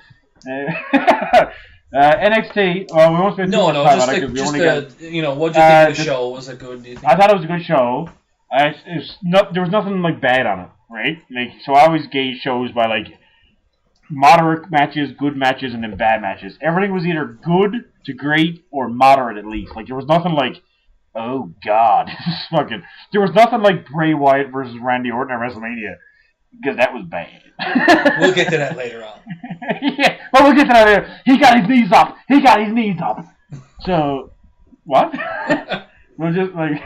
Yeah. NXT, well, we won't spend too much time on it because we only got... You know, what do you think of the show? Was it good, do you think? I thought it was a good show. There was nothing, like, bad on it, right? Like, so I always gauge shows by, like, moderate matches, good matches, and then bad matches. Everything was either good to great or moderate at least. Like, there was nothing like, oh god, fucking. There was nothing like Bray Wyatt versus Randy Orton at WrestleMania, because that was bad. We'll get to that later on. Yeah, well, we'll get to that later. He got his knees up. So, what? We'll just, like,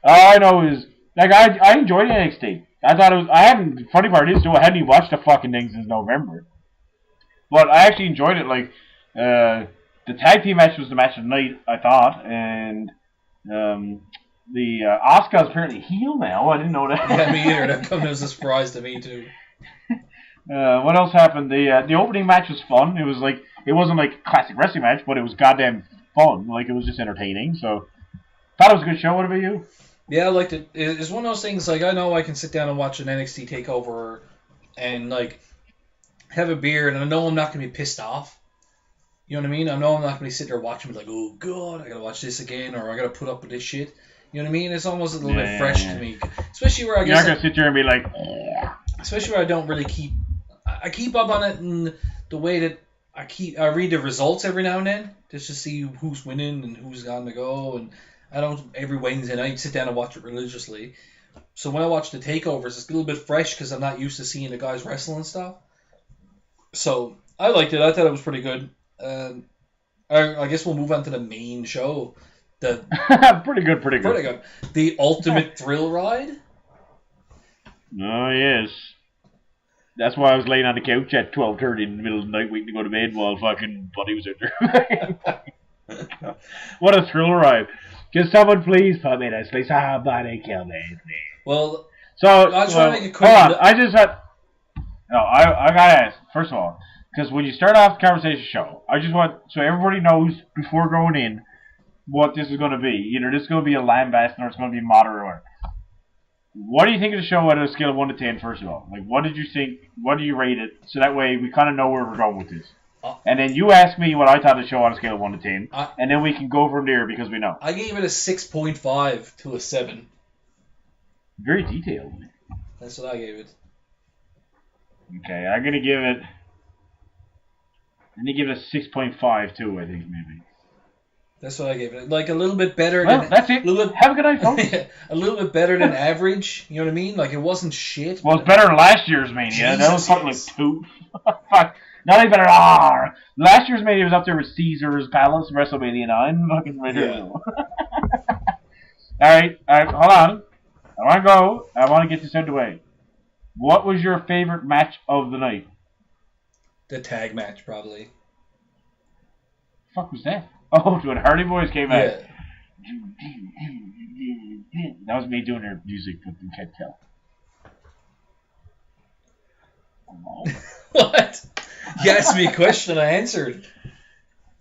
all I know is, like, I enjoyed NXT. I thought it was, funny part is, too, I hadn't even watched the fucking thing since November. But I actually enjoyed it, like, the tag team match was the match of the night, I thought, and, the, Asuka's apparently heel now, I didn't know that. Yeah, me either, that comes as a surprise to me, too. What else happened? The opening match was fun, it was like, it wasn't like a classic wrestling match, but it was goddamn fun, like, it was just entertaining, so, thought it was a good show. What about you? Yeah, I liked it. It's one of those things, like, I know I can sit down and watch an NXT TakeOver and, like, have a beer, and I know I'm not going to be pissed off. You know what I mean? I know I'm not going to be sitting there watching, like, oh, God, I got to watch this again, or I got to put up with this shit. You know what I mean? It's almost a little bit fresh to me. Especially where I guess... You're not going to sit there and be like... Especially where I don't really keep... I keep up on it in the way that I read the results every now and then, just to see who's winning and who's going to go, and... I don't every Wednesday night sit down and watch it religiously. So when I watch the takeovers, it's a little bit fresh because I'm not used to seeing the guys wrestle and stuff. So I liked it. I thought it was pretty good. I guess we'll move on to the main show. Pretty good. The Ultimate Thrill Ride. Oh yes. That's why I was laying on the couch at 12:30 in the middle of the night waiting to go to bed while fucking Buddy was out there. What a thrill ride. Can someone please put me in this, please? Somebody kill me, please. Well, so, I'll try to make it quick. Hold on, I gotta ask, first of all, because when you start off the conversation show, I just want, so everybody knows before going in, what this is going to be. Either this is going to be a lambast or it's going to be moderate. Or what do you think of the show on a scale of 1 to 10? First of all, like what did you think? What do you rate it? So that way we kind of know where we're going with this. And then you ask me what I thought of the show on a scale of 1 to 10, and then we can go from there because we know. I gave it a 6.5 to a 7. Very detailed. That's what I gave it. Okay, I'm gonna give it. I'm gonna give it a 6.5 too. I think maybe. That's what I gave it. Like a little bit better. Well, than, that's it. Have a good night, folks. A little bit better than average. You know what I mean? Like it wasn't shit. Well, it's better than last year's Mania. That was fucking like 2. Fuck. Not even better. Last year's Mania was up there with Caesar's Palace, WrestleMania 9. Fucking right here. All right, hold on. I want to go. I want to get this out of the way. What was your favorite match of the night? The tag match, probably. The fuck was that? Oh, when Hardy Boys came out. Yeah. That was me doing their music, but you can't tell. What? You asked me a question, I answered.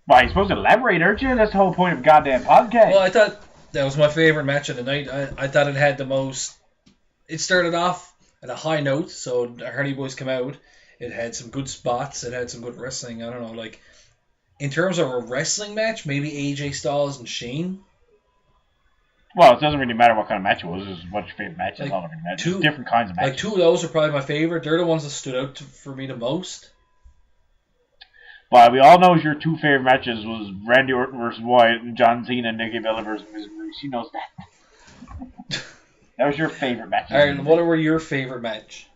Well, you're supposed to elaborate, aren't you? That's the whole point of goddamn podcast. Well, I thought that was my favorite match of the night. I thought it had the most... It started off at a high note, so the Hardy Boys come out. It had some good spots. It had some good wrestling. I don't know, like... In terms of a wrestling match, maybe AJ Styles and Shane. Well, it doesn't really matter what kind of match it was. It's what your favorite match is. All different matches. Different kinds of matches. Like 2 of those are probably my favorite. They're the ones that stood out for me the most. But we all know your 2 favorite matches was Randy Orton versus Wyatt and John Cena and Nikki Bella versus Miz Maurice. She knows that. That was your favorite match. Alright, and what were your favorite match?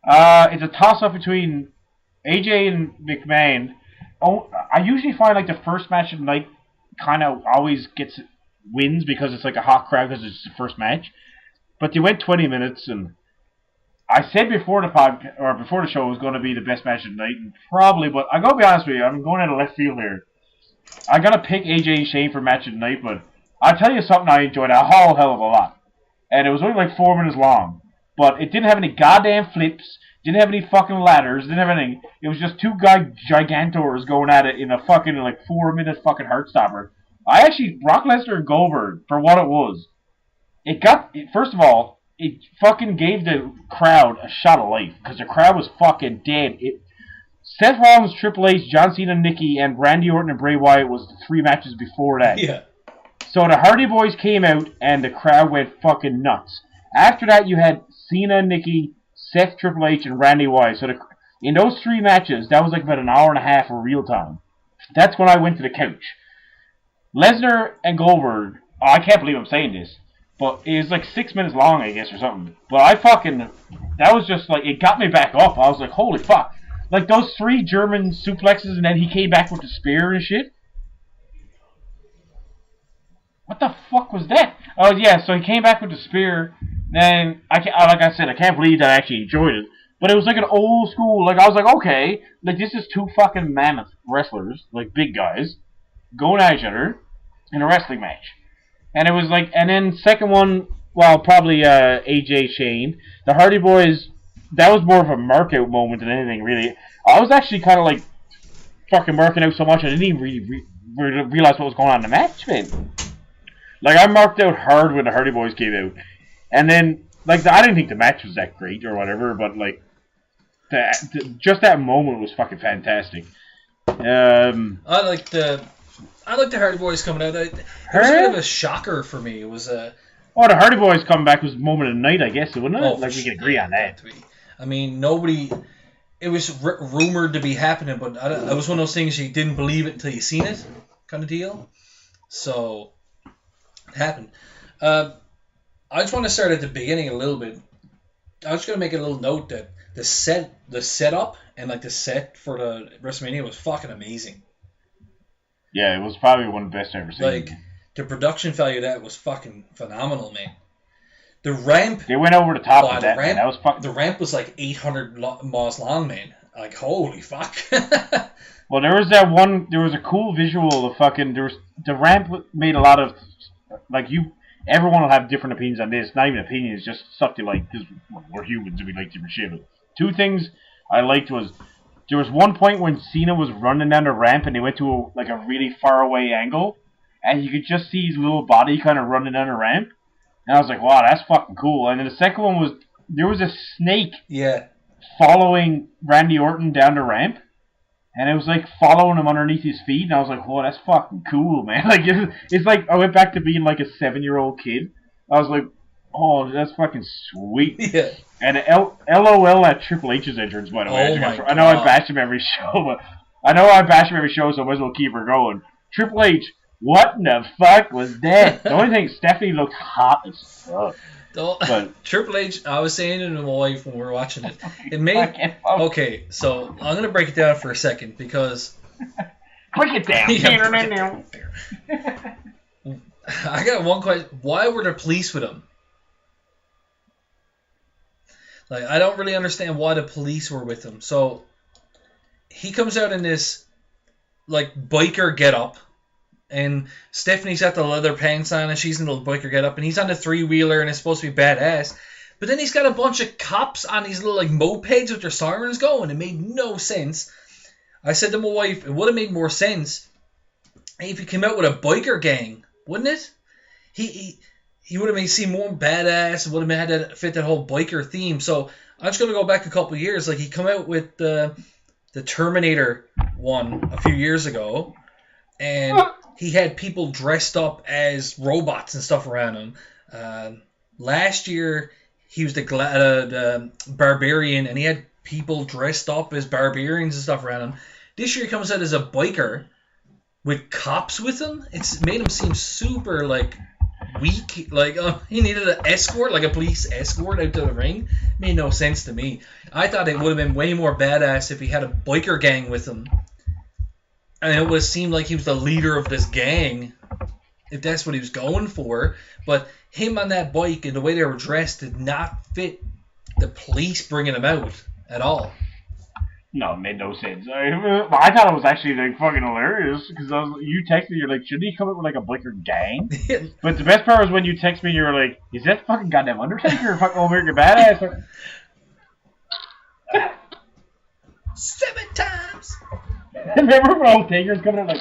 It's a toss-up between AJ and McMahon. Oh, I usually find like the first match of the night kind of always wins because it's like a hot crowd because it's the first match. But they went 20 minutes, and I said before the show it was going to be the best match of the night, and probably. But I gotta be honest with you, I'm going out of left field here. I gotta pick AJ and Shane for match of the night, but I'll tell you something I enjoyed a whole hell of a lot, and it was only like 4 minutes long, but it didn't have any goddamn flips. Didn't have any fucking ladders. Didn't have anything. It was just 2 gigantors going at it in a fucking like 4-minute fucking heartstopper. Brock Lesnar and Goldberg, for what it was, first of all, it fucking gave the crowd a shot of life because the crowd was fucking dead. Seth Rollins, Triple H, John Cena, Nikki, and Randy Orton and Bray Wyatt was the 3 matches before that. Yeah. So the Hardy Boys came out and the crowd went fucking nuts. After that, you had Cena, Nikki, Seth, Triple H, and Randy Wyatt. So in those 3 matches, that was like about an hour and a half of real time. That's when I went to the couch. Lesnar and Goldberg, I can't believe I'm saying this, but it was like 6 minutes long, I guess, or something. But that was just like, it got me back up. I was like, holy fuck. Like those 3 German suplexes, and then he came back with the spear and shit. What the fuck was that? Oh yeah, so he came back with the spear. And like I said, I can't believe that I actually enjoyed it. But it was like an old school, like I was like, okay, like this is 2 fucking mammoth wrestlers, like big guys, going at each other in a wrestling match. And it was like, and then second one, well, probably AJ Shane. The Hardy Boys, that was more of a mark out moment than anything, really. I was actually kind of like fucking marking out so much I didn't even really realize what was going on in the match, man. Like, I marked out hard when the Hardy Boys came out. And then, like, I didn't think the match was that great or whatever, but, like, just that moment was fucking fantastic. I like the Hardy Boys coming out. It was a bit of a shocker for me. It was a... Oh, the Hardy Boys coming back was moment of the night, I guess, wasn't it? Oh, like, we can agree on that. I mean, nobody... It was rumored to be happening, but it was one of those things you didn't believe it until you seen it, kind of deal. So, it happened. I just want to start at the beginning a little bit. I was going to make a little note that the setup and like the set for the WrestleMania was fucking amazing. Yeah, it was probably one of the best I've ever seen. Like, the production value of that was fucking phenomenal, man. The ramp... They went over the top of that, man. That was fucking... The ramp was like 800 miles long, man. Like, holy fuck. Well, there was a cool visual of fucking... The ramp made a lot of... Like, everyone will have different opinions on this. Not even opinions, just stuff they like, because we're humans and we like different shit. But 2 things I liked was there was one point when Cena was running down the ramp and they went to a really far away angle, and you could just see his little body kind of running down the ramp. And I was like, wow, that's fucking cool. And then the second one was, there was a snake following Randy Orton down the ramp. And it was like following him underneath his feet. And I was like, whoa, that's fucking cool, man. Like, it's like, I went back to being like a 7-year-old kid. I was like, oh, that's fucking sweet. Yeah. And LOL at Triple H's entrance, by the way. I know I bash him every show, but so I might as well keep her going. Triple H, what in the fuck was that? The only thing, Stephanie looked hot as fuck. Triple H, I was saying it to my wife when we were watching it. It made... Okay, so I'm going to break it down for a second because... Break it down. I got one question. Why were the police with him? Like, I don't really understand why the police were with him. So, he comes out in this, like, biker getup, and Stephanie's got the leather pants on, and she's in the biker getup, and he's on the three-wheeler, and it's supposed to be badass. But then he's got a bunch of cops on these little, like, mopeds with their sirens going. It made no sense. I said to my wife, it would have made more sense if he came out with a biker gang, wouldn't it? He would have seemed more badass. Would have had to fit that whole biker theme. So I'm just gonna go back a couple of years. Like he come out with the Terminator one a few years ago, and he had people dressed up as robots and stuff around him. Last year he was the Barbarian, and he had people dressed up as barbarians and stuff around him. This year he comes out as a biker with cops with him. It's made him seem super like weak, like he needed an escort, like a police escort out to the ring. Made no sense to me. I thought it would have been way more badass if he had a biker gang with him, and it would have seemed like he was the leader of this gang, if that's what he was going for. But him on that bike and the way they were dressed did not fit the police bringing him out at all. No, it made no sense. I thought it was actually like fucking hilarious because you texted me, you're like, shouldn't he come up with like a biker gang? But the best part was when you text me, you were like, is that fucking goddamn Undertaker or fucking American Badass? 7 times. Remember when old Taker's coming out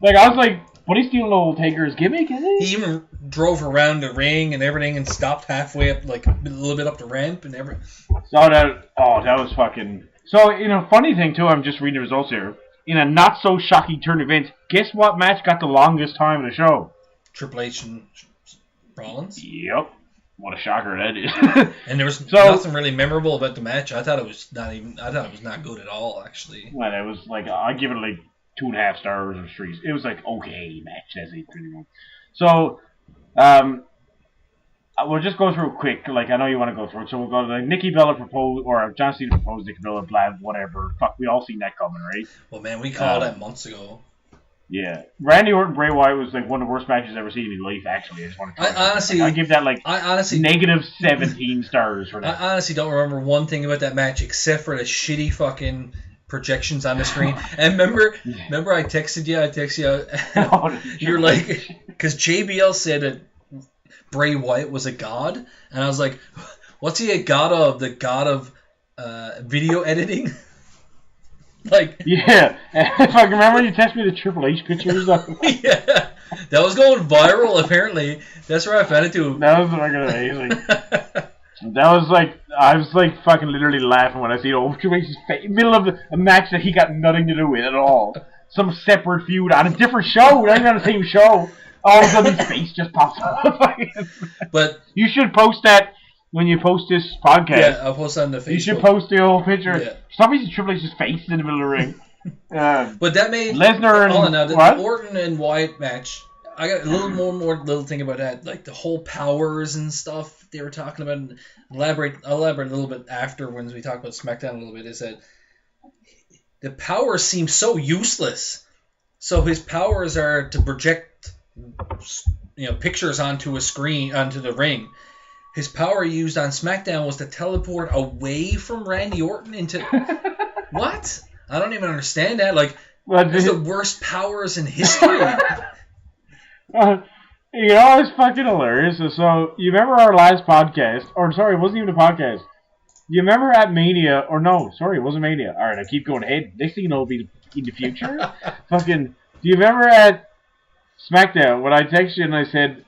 like I was like, what is stealing old Taker's gimmick? Is it? He even drove around the ring and everything and stopped halfway up, like a little bit up the ramp and everything. So that was fucking. So, funny thing too, I'm just reading the results here. In a not so shocking turn event, guess what match got the longest time of the show? Triple H and Rollins. Yep. What a shocker that is. And there was nothing really memorable about the match. I thought it was not good at all, actually. Well, it was like, I give it like 2.5 stars or 3. It was like okay match. That's it, pretty much. So, we'll just go through quick. Like I know you want to go through it, so we'll go to the Nikki Bella proposed, or John Cena proposed Nikki Bella, blah, whatever. Fuck, we all seen that coming, right? Well, man, we called that months ago. Yeah, Randy Orton Bray Wyatt was like one of the worst matches I've ever seen in my life. Actually, I just want to. I give that like negative 17 stars for that. I honestly don't remember one thing about that match except for the shitty fucking projections on the screen. And remember I texted you. You're like, because JBL said that Bray Wyatt was a god, and I was like, what's he a god of? The god of video editing? Like, yeah. If I can remember, you texted me the Triple H pictures. Yeah, that was going viral. Apparently, that's where I found it too. That was fucking amazing. That was like, I was like fucking literally laughing when I see Triple H's face in the middle of a match that he got nothing to do with at all. Some separate feud on a different show, not even on the same show. All of a sudden, his face just pops up. But you should post that when you post this podcast. Yeah, I'll post that on the Facebook. You should post the whole picture. Yeah. For some reason, Triple H's face is in the middle of the ring. But that made Lesnar and the Orton and Wyatt match. I got a little more thing about that, like the whole powers and stuff they were talking about. And I'll elaborate a little bit after when we talk about SmackDown a little bit. Is that the powers seem so useless? So his powers are to project, pictures onto a screen, onto the ring. His power used on SmackDown was to teleport away from Randy Orton into... What? I don't even understand that. Like, it's the worst powers in history. It's fucking hilarious. So, you remember our last podcast? Or, sorry, it wasn't even a podcast. you remember at Mania, or no, sorry, it wasn't Mania. Alright, I keep going ahead. Next thing you know, it'll be in the future. Fucking, do you remember at SmackDown when I texted you and I said,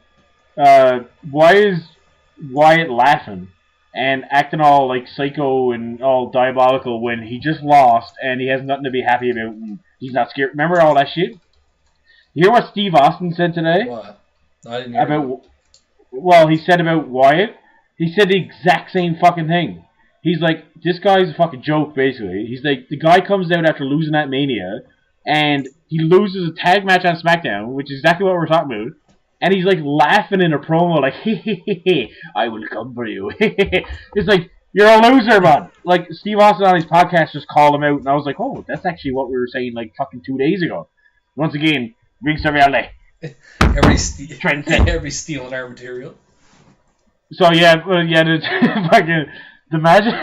why is Wyatt laughing and acting all like psycho and all diabolical when he just lost and he has nothing to be happy about and he's not scared? Remember all that shit? You hear what Steve Austin said today? What? I didn't hear about. Well, he said about Wyatt. He said the exact same fucking thing. He's like, this guy's a fucking joke, basically. He's like, the guy comes out after losing at Mania, and he loses a tag match on SmackDown, which is exactly what we're talking about. And he's like laughing in a promo, like, hey, I will come for you. It's like, you're a loser, man. Like, Steve Austin on his podcast just called him out, and I was like, oh, that's actually what we were saying like fucking 2 days ago. Once again, Ringside Reality. Everybody's stealing our material. So yeah, fucking the magic,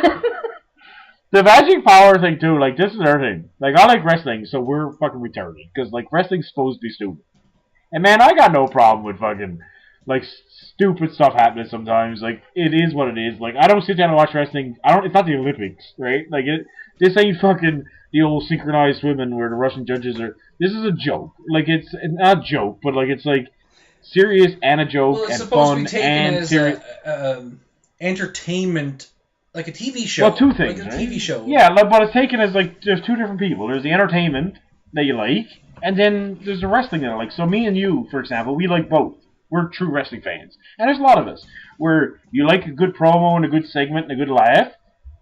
the magic power thing too. Like this is our thing. Like I like wrestling, so we're fucking retarded because like wrestling's supposed to be stupid. And man, I got no problem with fucking like stupid stuff happening sometimes. Like it is what it is. Like I don't sit down and watch wrestling. I don't. It's not the Olympics, right? Like this ain't fucking the old synchronized swimming where the Russian judges are. This is a joke. Like it's not a joke, but like it's like serious and a joke well, it's and supposed fun to be taken and as serious. Entertainment, like a TV show. Well, two things, like a right? TV show. Yeah, but it's taken as like there's two different people. There's the entertainment that you like, and then there's the wrestling that I like. So me and you, for example, we like both. We're true wrestling fans, and there's a lot of us where you like a good promo and a good segment and a good laugh.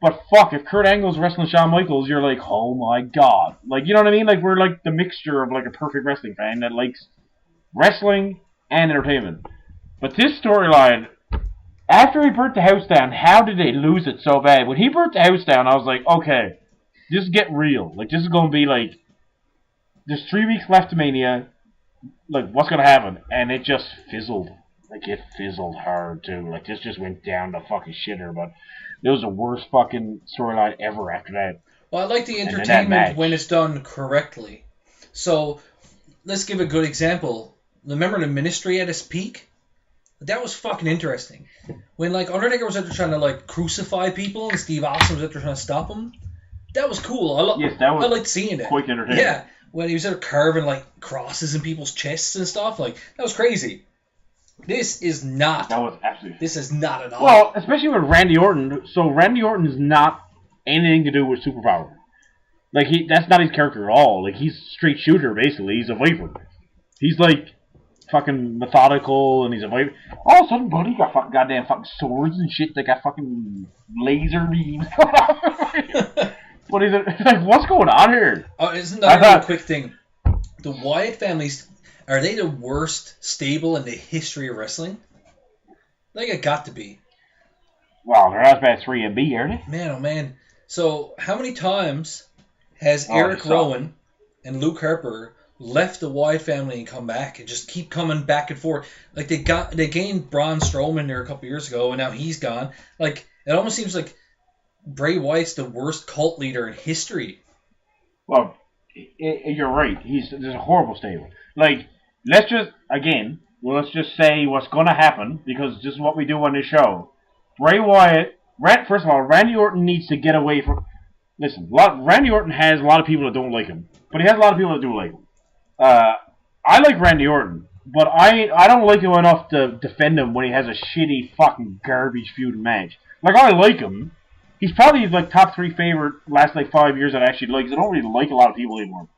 But fuck, if Kurt Angle's wrestling Shawn Michaels, you're like, oh my god, like you know what I mean? Like we're like the mixture of like a perfect wrestling fan that likes wrestling and entertainment. But this storyline, after he burnt the house down, how did they lose it so bad? When he burnt the house down, I was like, okay, just get real. Like, this is going to be like, there's 3 weeks left to Mania. Like, what's going to happen? And it just fizzled. Like, it fizzled hard, too. Like, this just went down the fucking shitter. But it was the worst fucking storyline ever after that. Well, I like the entertainment when it's done correctly. So, let's give a good example. Remember the Ministry at its peak? That was fucking interesting. When like Undertaker was out there trying to like crucify people and Steve Austin was out there trying to stop him. That was cool. I liked seeing it. Quite entertaining. Yeah, when he was out there carving like crosses in people's chests and stuff, like that was crazy. This is not. That was absolutely. This is not at all. Well, especially with Randy Orton. So Randy Orton is not anything to do with superpower. Like that's not his character at all. Like he's a straight shooter basically. He's a Viper. He's like fucking methodical, and he's a Viper. All of a sudden, buddy, got fucking goddamn fucking swords and shit. They got fucking laser beams. What is it? Like, what's going on here? Oh, isn't that a quick thing? The Wyatt families, are they the worst stable in the history of wrestling? I think it got to be. Well, they're not bad 3 and B, aren't they? Man, oh man. So, how many times has Eric Rowan and Luke Harper left the Wyatt family and come back and just keep coming back and forth? Like they gained Braun Strowman there a couple years ago and now he's gone. Like it almost seems like Bray Wyatt's the worst cult leader in history. Well, you're right. There's a horrible stable. Like let's just say what's going to happen because this is what we do on this show. Bray Wyatt. First of all, Randy Orton needs to get away from. Listen, Randy Orton has a lot of people that don't like him, but he has a lot of people that do like him. I like Randy Orton, but I don't like him enough to defend him when he has a shitty fucking garbage feud match. Like I like him. He's probably like top 3 favorite last like 5 years that I actually like. 'Cause I don't really like a lot of people anymore.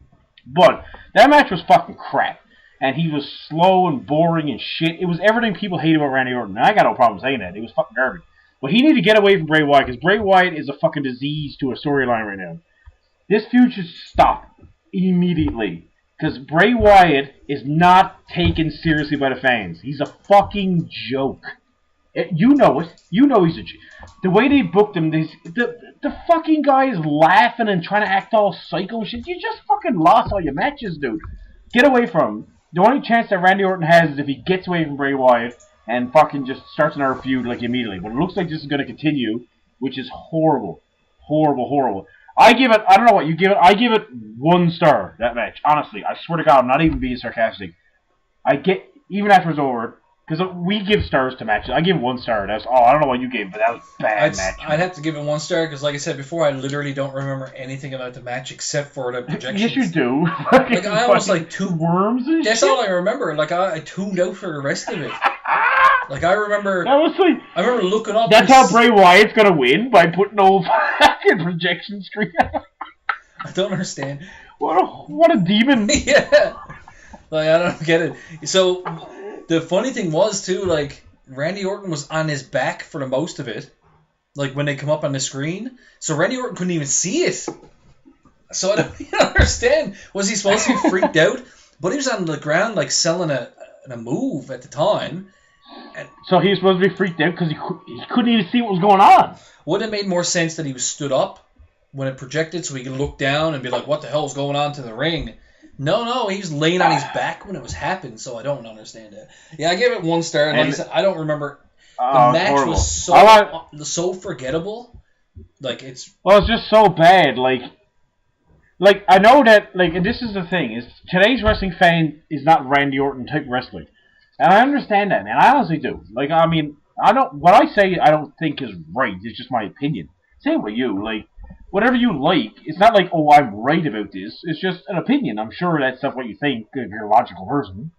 But that match was fucking crap, and he was slow and boring and shit. It was everything people hate about Randy Orton. And I got no problem saying that. It was fucking garbage. But he needed to get away from Bray Wyatt because Bray Wyatt is a fucking disease to a storyline right now. This feud should stop immediately. Because Bray Wyatt is not taken seriously by the fans. He's a fucking joke. You know it. You know he's a joke. The way they booked him, the fucking guy is laughing and trying to act all psycho and shit. You just fucking lost all your matches, dude. Get away from him. The only chance that Randy Orton has is if he gets away from Bray Wyatt and fucking just starts another feud like immediately. But it looks like this is going to continue, which is horrible. Horrible, horrible. I don't know what you give it. I give it 1 star, that match. Honestly, I swear to God, I'm not even being sarcastic. Even after it's over, Because we give stars to matches. I give 1 star. I don't know what you gave, but that was a bad match. I'd have to give it 1 star because, like I said before, I literally don't remember anything about the match except for the projections. Yes, you do. Like I almost like worms and that's shit. all I remember. Like I tuned out for the rest of it. Like I remember. That was like. I remember looking up. That's how Bray Wyatt's gonna win, by putting old fucking projection screen. I don't understand. What a demon. Yeah. Like I don't get it. So the funny thing was too, like Randy Orton was on his back for the most of it. Like when they come up on the screen, so Randy Orton couldn't even see it. So I don't even understand. Was he supposed to be freaked out? But he was on the ground like selling a move at the time. And so he was supposed to be freaked out because he couldn't even see what was going on. Would it have made more sense that he was stood up when it projected so he could look down and be like, what the hell is going on to the ring? No, he was laying on his back when it was happening, so I don't understand it. Yeah, I gave it 1 star, and like I said, I don't remember. The match was so forgettable. Like, it's... Well, it's just so bad, like, I know that, like, and this is the thing, is today's wrestling fan is not Randy Orton type wrestling. And I understand that, man. I honestly do. Like, I mean, what I say I don't think is right. It's just my opinion. Same with you. Like, whatever you like, it's not like, oh, I'm right about this. It's just an opinion. I'm sure that's stuff what you think if you're a logical person.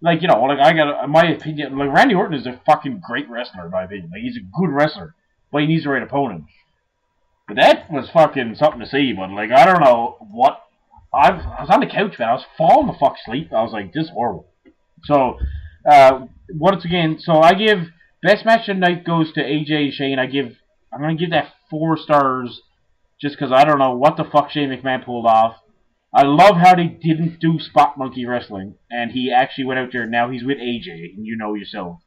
Like, you know, like, I got my opinion. Like, Randy Orton is a fucking great wrestler, in my opinion. Like, he's a good wrestler. But he needs the right opponent. But that was fucking something to see, but, like, I don't know what... I was on the couch, man. I was falling the fuck asleep. I was like, this is horrible. So, once again, so I give... Best match of the night goes to AJ and Shane. I'm going to give that 4 stars just because I don't know what the fuck Shane McMahon pulled off. I love how they didn't do spot monkey wrestling, and he actually went out there. Now he's with AJ, and you know yourself.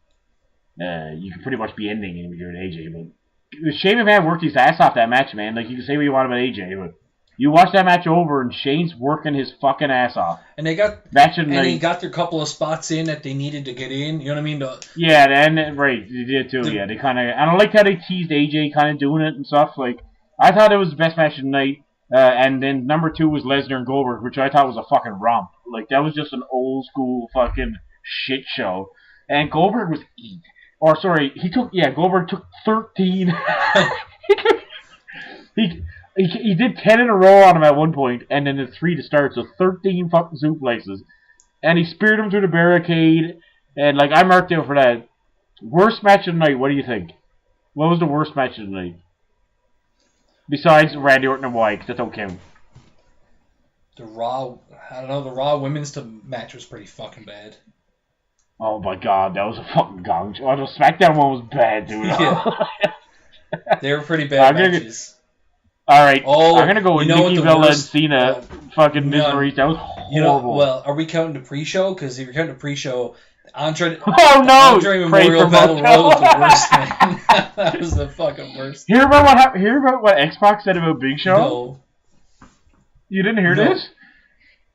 You can pretty much be ending him if you're with AJ, but Shane McMahon worked his ass off that match, man. Like, you can say what you want about AJ, but you watch that match over, and Shane's working his fucking ass off. And he got their couple of spots in that they needed to get in. You know what I mean? Yeah, and right, they did too. Yeah, they kind of. And I like how they teased AJ, kind of doing it and stuff. Like, I thought it was the best match of the night. And then number 2 was Lesnar and Goldberg, which I thought was a fucking romp. Like, that was just an old school fucking shit show. And Goldberg was Goldberg took 13. He did 10 in a row on him at one point, and then the 3 to start, so 13 fucking suplexes. And he speared him through the barricade, and, like, I marked out for that. Worst match of the night, what do you think? What was the worst match of the night? Besides Randy Orton and Wyatt, because that don't count. The Raw women's match was pretty fucking bad. Oh my god, that was a fucking gong. Oh, the SmackDown one was bad, dude. Yeah. They were pretty bad matches. Alright, I'm going to go with Nikki Bella and Cena. Fucking misery. That was horrible. Well, are we counting the pre-show? Because if you're counting the pre-show, Andre Memorial Battle Royal was the worst thing. That was the fucking worst. Hear about what X-Pac said about Big Show? No. You didn't hear this?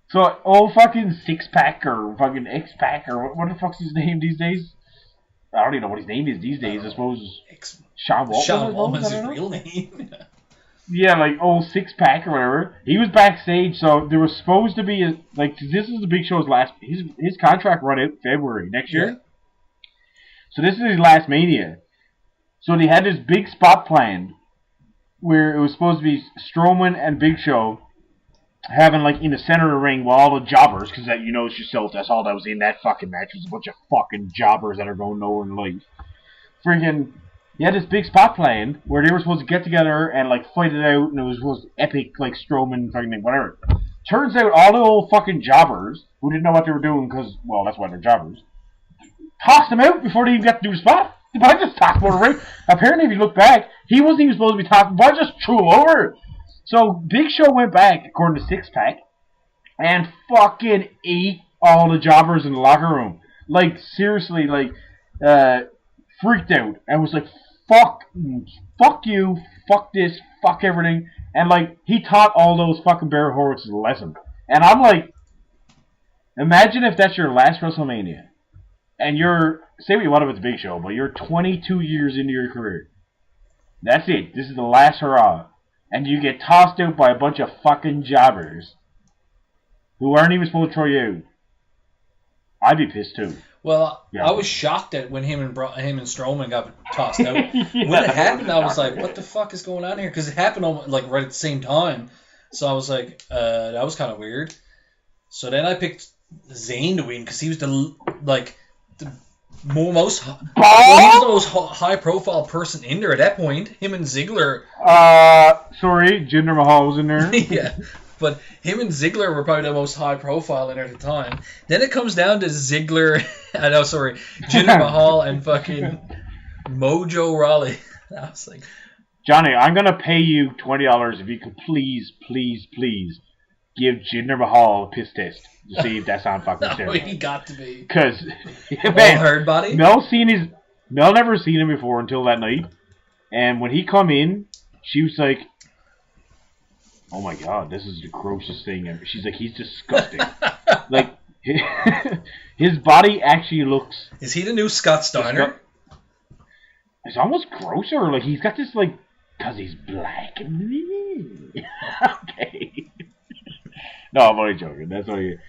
So, fucking Six-Pack or fucking X-Pac or what the fuck's his name these days? I don't even know what his name is these days. I suppose Sean Waltman. Sean Waltman's his real name. Yeah, like old Six-Pack or whatever. He was backstage, so there was supposed to be this is the Big Show's last. His contract run out February next year. Yeah. So this is his last Mania. So they had this big spot planned where it was supposed to be Strowman and Big Show having like in the center of the ring while all the jobbers, because that, you know it's yourself, that's all that was in that fucking match, was a bunch of fucking jobbers that are going nowhere in life. Freaking, he had this big spot planned where they were supposed to get together and like fight it out, and it was supposed to epic, like Strowman fucking whatever. Turns out all the old fucking jobbers who didn't know what they were doing, because, well, that's why they're jobbers, tossed them out before they even got to do the spot. The boy just tossed him over the ring. Apparently, if you look back, he wasn't even supposed to be tossed. The boy just threw him over. So Big Show went back, according to Six-Pack, and fucking ate all the jobbers in the locker room. Like, seriously, like, freaked out. And was like, fuck you, fuck this, fuck everything. And, like, he taught all those fucking Barry Horowitz a lesson. And I'm like, imagine if that's your last WrestleMania. And you're, say what you want about the Big Show, but you're 22 years into your career. That's it. This is the last hurrah. And you get tossed out by a bunch of fucking jobbers who aren't even supposed to throw you out. I'd be pissed too. Well, Yeah. I was shocked at when him and Strowman got tossed out. Yeah, When it happened, I was shocker. like, "What the fuck is going on here?" Because it happened like right at the same time. So I was like, "That was kind of weird." So then I picked Zayn to win because he was the most high profile person in there at that point. Him and Ziggler. Sorry, Jinder Mahal was in there. Yeah. But him and Ziggler were probably the most high profile in there at the time. Then it comes down to Ziggler, Jinder Mahal and fucking Mojo Rawley. I was like, Johnny, I'm gonna pay you $20 if you could please give Jinder Mahal a piss test to see if that's on fucking no, steroids. he got to be. Because All hard body? Mel never seen him before until that night, and when he come in, she was like, "Oh my god, this is the grossest thing ever." She's like, "He's disgusting." Like his body actually looks. Is he the new Scott Steiner? It's almost grosser. Like he's got this like, cause he's black. Okay. No, I'm only joking. That's only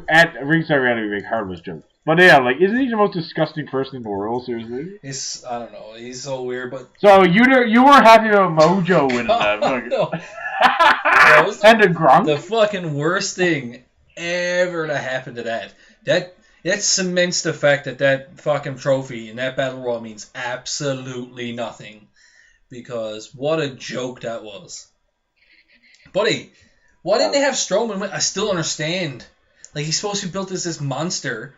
at Ringside Reality we make harmless jokes. But yeah, like, isn't he the most disgusting person in the world? Seriously. I don't know. He's so weird, but. So you weren't happy about Mojo winning that? No. And the Gronk. The fucking worst thing ever to happen to that. That cements the fact that fucking trophy in that battle royal means absolutely nothing, because what a joke that was. Buddy, why didn't they have Strowman win? I still understand. Like, he's supposed to be built as this monster,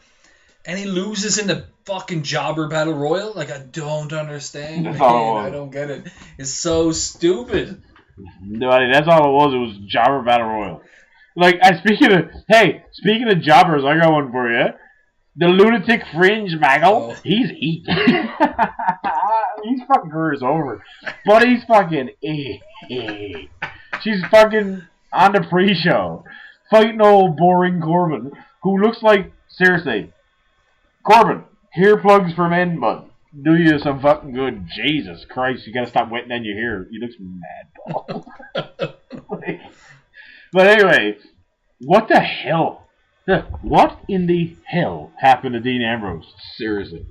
and he loses in the fucking jobber battle royal. Like, I don't understand. That's man. all it was. I don't get it. It's so stupid. No, that's all it was. It was Jobber Battle Royal. Like, speaking of jobbers, I got one for you. The Lunatic Fringe Maggle, he's eat. He's fucking career's over. But he's fucking She's fucking on the pre-show, fighting old boring Corbin, who looks like, seriously, Corbin, hair plugs for men, bud. Do you some fucking good. Jesus Christ, you gotta stop wetting down your hair. You look mad, Paul. But anyway, what the hell? What in the hell happened to Dean Ambrose? Seriously.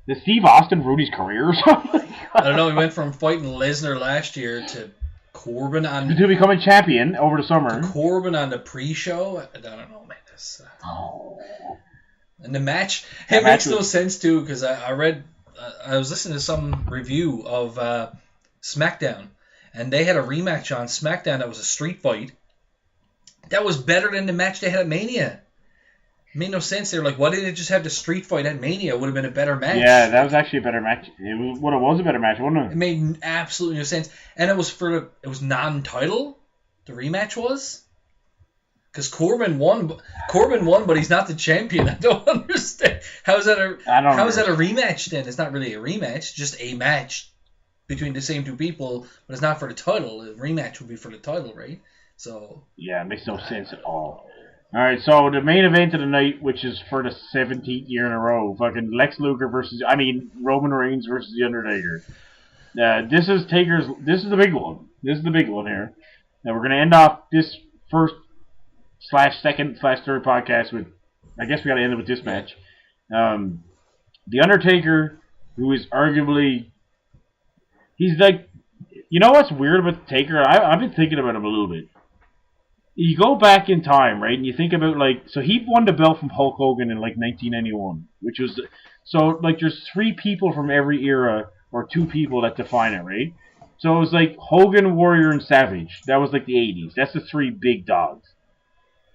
Did Steve Austin ruin his career or something? I don't know, he went from fighting Lesnar last year to Corbin on... To becoming champion over the summer. Corbin on the pre-show? I don't know, man. And the match, it makes no sense too, because I was listening to some review of SmackDown, and they had a rematch on SmackDown that was a street fight. That was better than the match they had at Mania. It made no sense. They were like, why didn't they just have the street fight at Mania? It would have been a better match. Yeah, that was actually a better match. It was a better match, wasn't it? It made absolutely no sense. And it was non-title, the rematch was. Because Corbin won, but he's not the champion. I don't understand. How is that a rematch then? It's not really a rematch, just a match between the same two people, but it's not for the title. A rematch would be for the title, right? So yeah, it makes no sense at all. All right, so the main event of the night, which is for the 17th year in a row, fucking Roman Reigns versus The Undertaker. This is the big one. This is the big one here. Now we're gonna end off this first/second/third podcast with, I guess we got to end it with this match. The Undertaker, who is arguably, he's like, you know what's weird about the Taker? I've been thinking about him a little bit. You go back in time, right, and you think about, like, so he won the belt from Hulk Hogan in, like, 1991, which was, so, like, there's 3 people from every era, or 2 people that define it, right? So it was, like, Hogan, Warrior, and Savage. That was, like, the 80s. That's the 3 big dogs.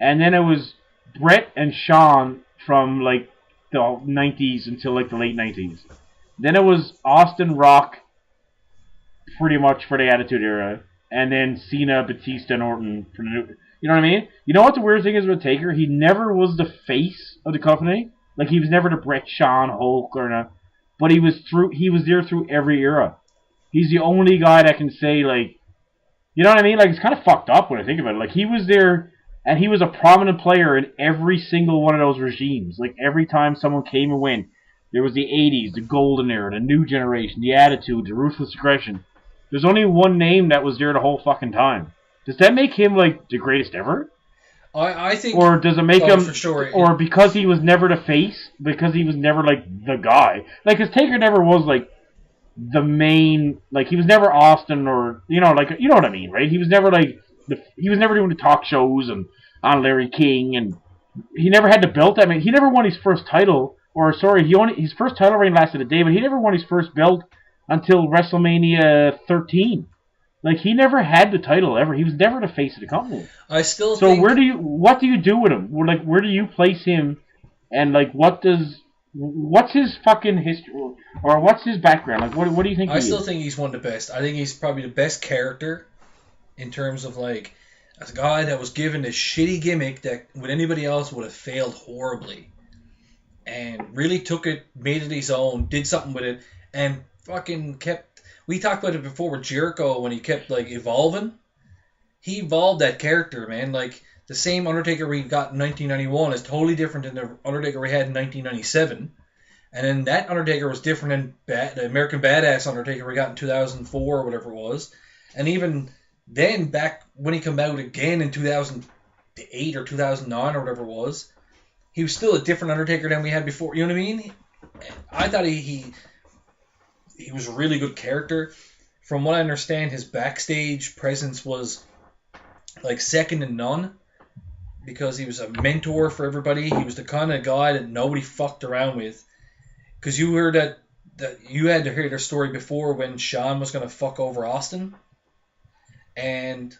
And then it was Bret and Shawn from, like, the 90s until, like, the late 90s. Then it was Austin, Rock, pretty much for the Attitude Era. And then Cena, Batista, and Orton for the new... You know what I mean? You know what the weird thing is with Taker? He never was the face of the company. Like, he was never the Bret, Shawn, Hulk, or not. But he was there through every era. He's the only guy that can say, like... You know what I mean? Like, it's kind of fucked up when I think about it. Like, he was there... And he was a prominent player in every single one of those regimes. Like, every time someone came and went, there was the 80s, the Golden Era, the New Generation, the Attitude, the Ruthless Aggression. There's only one name that was there the whole fucking time. Does that make him, like, the greatest ever? I think. Or does it make him, for sure. or because he was never the face, because he was never like the guy, like because Taker never was like the main, like he was never Austin or like you know what I mean, right? He was never like he was never doing the talk shows and on Larry King, and he never had the belt. I mean, he never won his first title, or sorry, his first title reign lasted a day, but he never won his first belt until WrestleMania 13. Like he never had the title ever. He was never the face of the company. I still So think. what do you do with him? Where do you place him? And like, what's his fucking history, or what's his background? Like, what do you think? I still think he's one of the best. I think he's probably the best character in terms of like a guy that was given a shitty gimmick that with anybody else would have failed horribly, and really took it, made it his own, did something with it, and fucking kept. We talked about it before with Jericho when he kept like evolving. He evolved that character, man. Like the same Undertaker we got in 1991 is totally different than the Undertaker we had in 1997. And then that Undertaker was different than the American Badass Undertaker we got in 2004 or whatever it was. And even then, back when he came out again in 2008 or 2009 or whatever it was, he was still a different Undertaker than we had before. You know what I mean? I thought he was a really good character. From what I understand, his backstage presence was like second to none because he was a mentor for everybody. He was the kind of guy that nobody fucked around with. Because you heard that you had to hear their story before when Shawn was going to fuck over Austin. And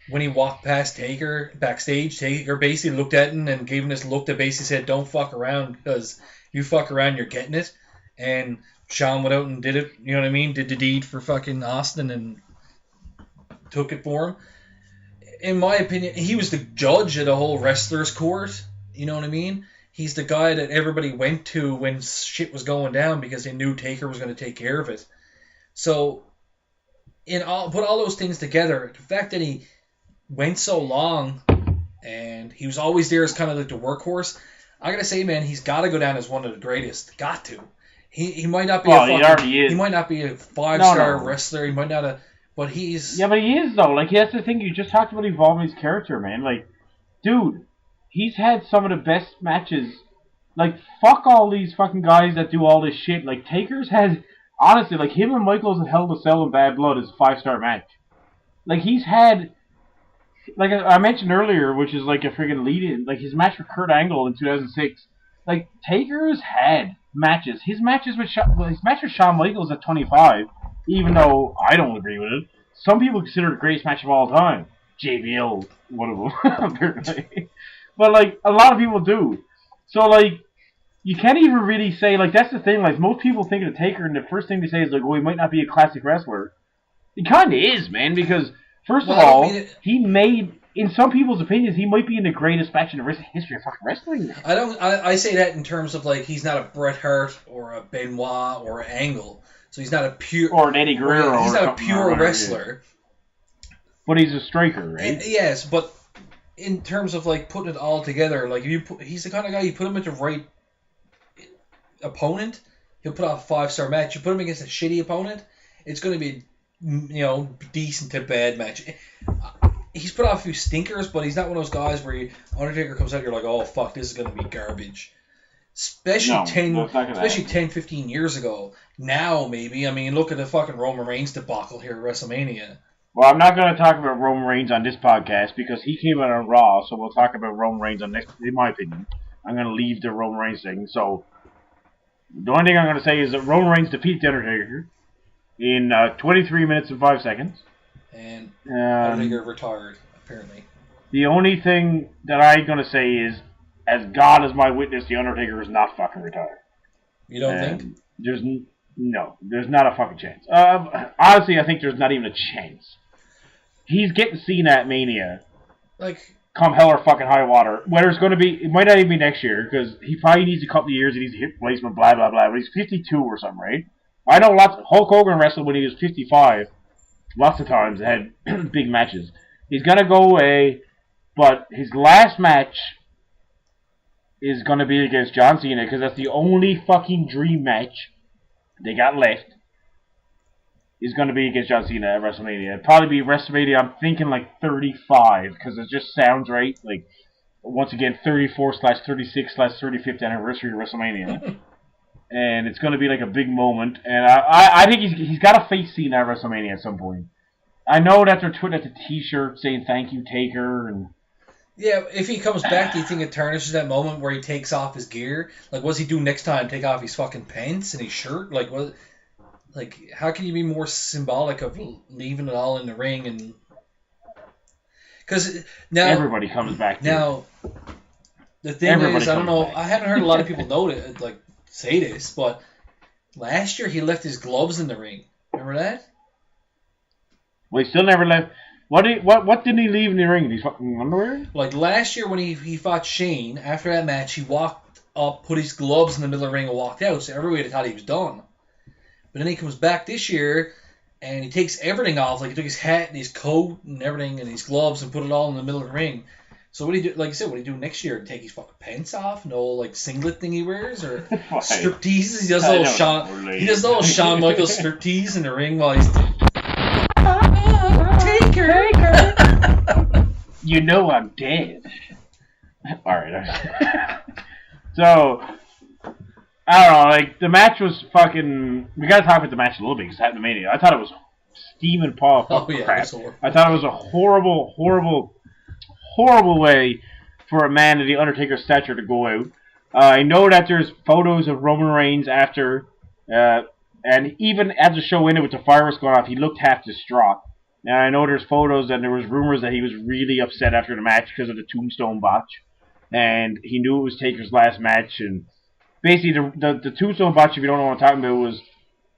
when he walked past Taker backstage, Taker basically looked at him and gave him this look that basically said, don't fuck around because you fuck around, you're getting it. And Shawn went out and did it, you know what I mean? Did the deed for fucking Austin and took it for him. In my opinion, he was the judge of the whole wrestler's court, you know what I mean? He's the guy that everybody went to when shit was going down because they knew Taker was going to take care of it. So, put all those things together, the fact that he went so long and he was always there as kind of like the workhorse, I gotta say, man, he's got to go down as one of the greatest. Got to. He might not be he might not be a 5-star wrestler. He might not have, but he's... Yeah, but he is, though. Like, that's the thing. You just talked about evolving his character, man. Like, dude, he's had some of the best matches. Like, fuck all these fucking guys that do all this shit. Like, Taker's has... Honestly, like, him and Michaels in Hell in a Cell and Bad Blood is a 5-star match. Like, he's had... Like I mentioned earlier, which is like a friggin' lead-in. Like, his match with Kurt Angle in 2006. Like, Taker's had matches. His match with Shawn Michaels at 25, even though I don't agree with it, some people consider it the greatest match of all time. JBL, one of them, apparently. But, like, a lot of people do. So, like, you can't even really say, like, that's the thing, like, most people think of Taker, and the first thing they say is, like, well, he might not be a classic wrestler. He kind of is, man, because, first of all, he made... In some people's opinions, he might be in the greatest match in the history of fucking wrestling. I say that in terms of like he's not a Bret Hart or a Benoit or an Angle, so he's not a pure or an Eddie Guerrero. He's not a pure wrestler. But he's a striker, right? Yes, but in terms of like putting it all together, like he's the kind of guy you put him with the right opponent, he'll put off a 5-star match. You put him against a shitty opponent, it's going to be decent to bad match. He's put off a few stinkers, but he's not one of those guys where Undertaker comes out, you're like, oh, fuck, this is going to be garbage. Especially 10, 15 years ago. Now, maybe. I mean, look at the fucking Roman Reigns debacle here at WrestleMania. Well, I'm not going to talk about Roman Reigns on this podcast because he came out on Raw, so we'll talk about Roman Reigns on next, in my opinion. I'm going to leave the Roman Reigns thing. So, the only thing I'm going to say is that Roman Reigns defeated the Undertaker in 23 minutes and 5 seconds. And Undertaker retired, apparently. The only thing that I'm going to say is, as God is my witness, the Undertaker is not fucking retired. You don't think? There's not a fucking chance. Honestly, I think there's not even a chance. He's getting Cena at Mania. Like, come hell or fucking high water. Whether it's going to be, it might not even be next year, because he probably needs a couple of years, he needs a hip replacement, blah, blah, blah. But he's 52 or something, right? I know Hulk Hogan wrestled when he was 55. Lots of times had big matches. He's going to go away, but his last match is going to be against John Cena, because that's the only fucking dream match they got left. Is going to be against John Cena at WrestleMania. It'd probably be WrestleMania, I'm thinking like 35, because it just sounds right. Like, once again, 34/36/35th anniversary of WrestleMania. And it's going to be like a big moment. And I think he's got a face scene at WrestleMania at some point. I know that they're tweeting at the T-shirt saying "Thank you, Taker," and Yeah, if he comes back, do you think it tarnishes that moment where he takes off his gear? Like, what's he do next time? Take off his fucking pants and his shirt? Like, what? Like, how can you be more symbolic of leaving it all in the ring? And because now everybody comes back. Now, the thing is, I don't know. I haven't heard a lot of people know it, like say this, but last year he left his gloves in the ring. Remember that? Well, he still never left. What didn't he leave in the ring? His fucking underwear? Like last year when he fought Shane, after that match, he walked up, put his gloves in the middle of the ring, and walked out. So everybody thought he was done. But then he comes back this year, and he takes everything off. Like he took his hat and his coat and everything, and his gloves, and put it all in the middle of the ring. So what do you do? Like you said, what do you do next year? Take his fucking pants off? No, like singlet thing he wears, or striptease? He does a little Shawn. He does a little Shawn Michaels striptease in the ring while he's Taker. You know I'm dead. All right. So I don't know. Like the match was fucking. We gotta talk about the match a little bit because it happened to Mania. I thought it was steaming Paul. Oh yeah, crap. I thought it was a horrible way for a man of the Undertaker's stature to go out. I know that there's photos of Roman Reigns after, and even as the show ended with the fireworks going off, he looked half distraught. Now I know there's photos and there was rumors that he was really upset after the match because of the tombstone botch, and he knew it was Taker's last match. And basically, the tombstone botch, if you don't know what I'm talking about, was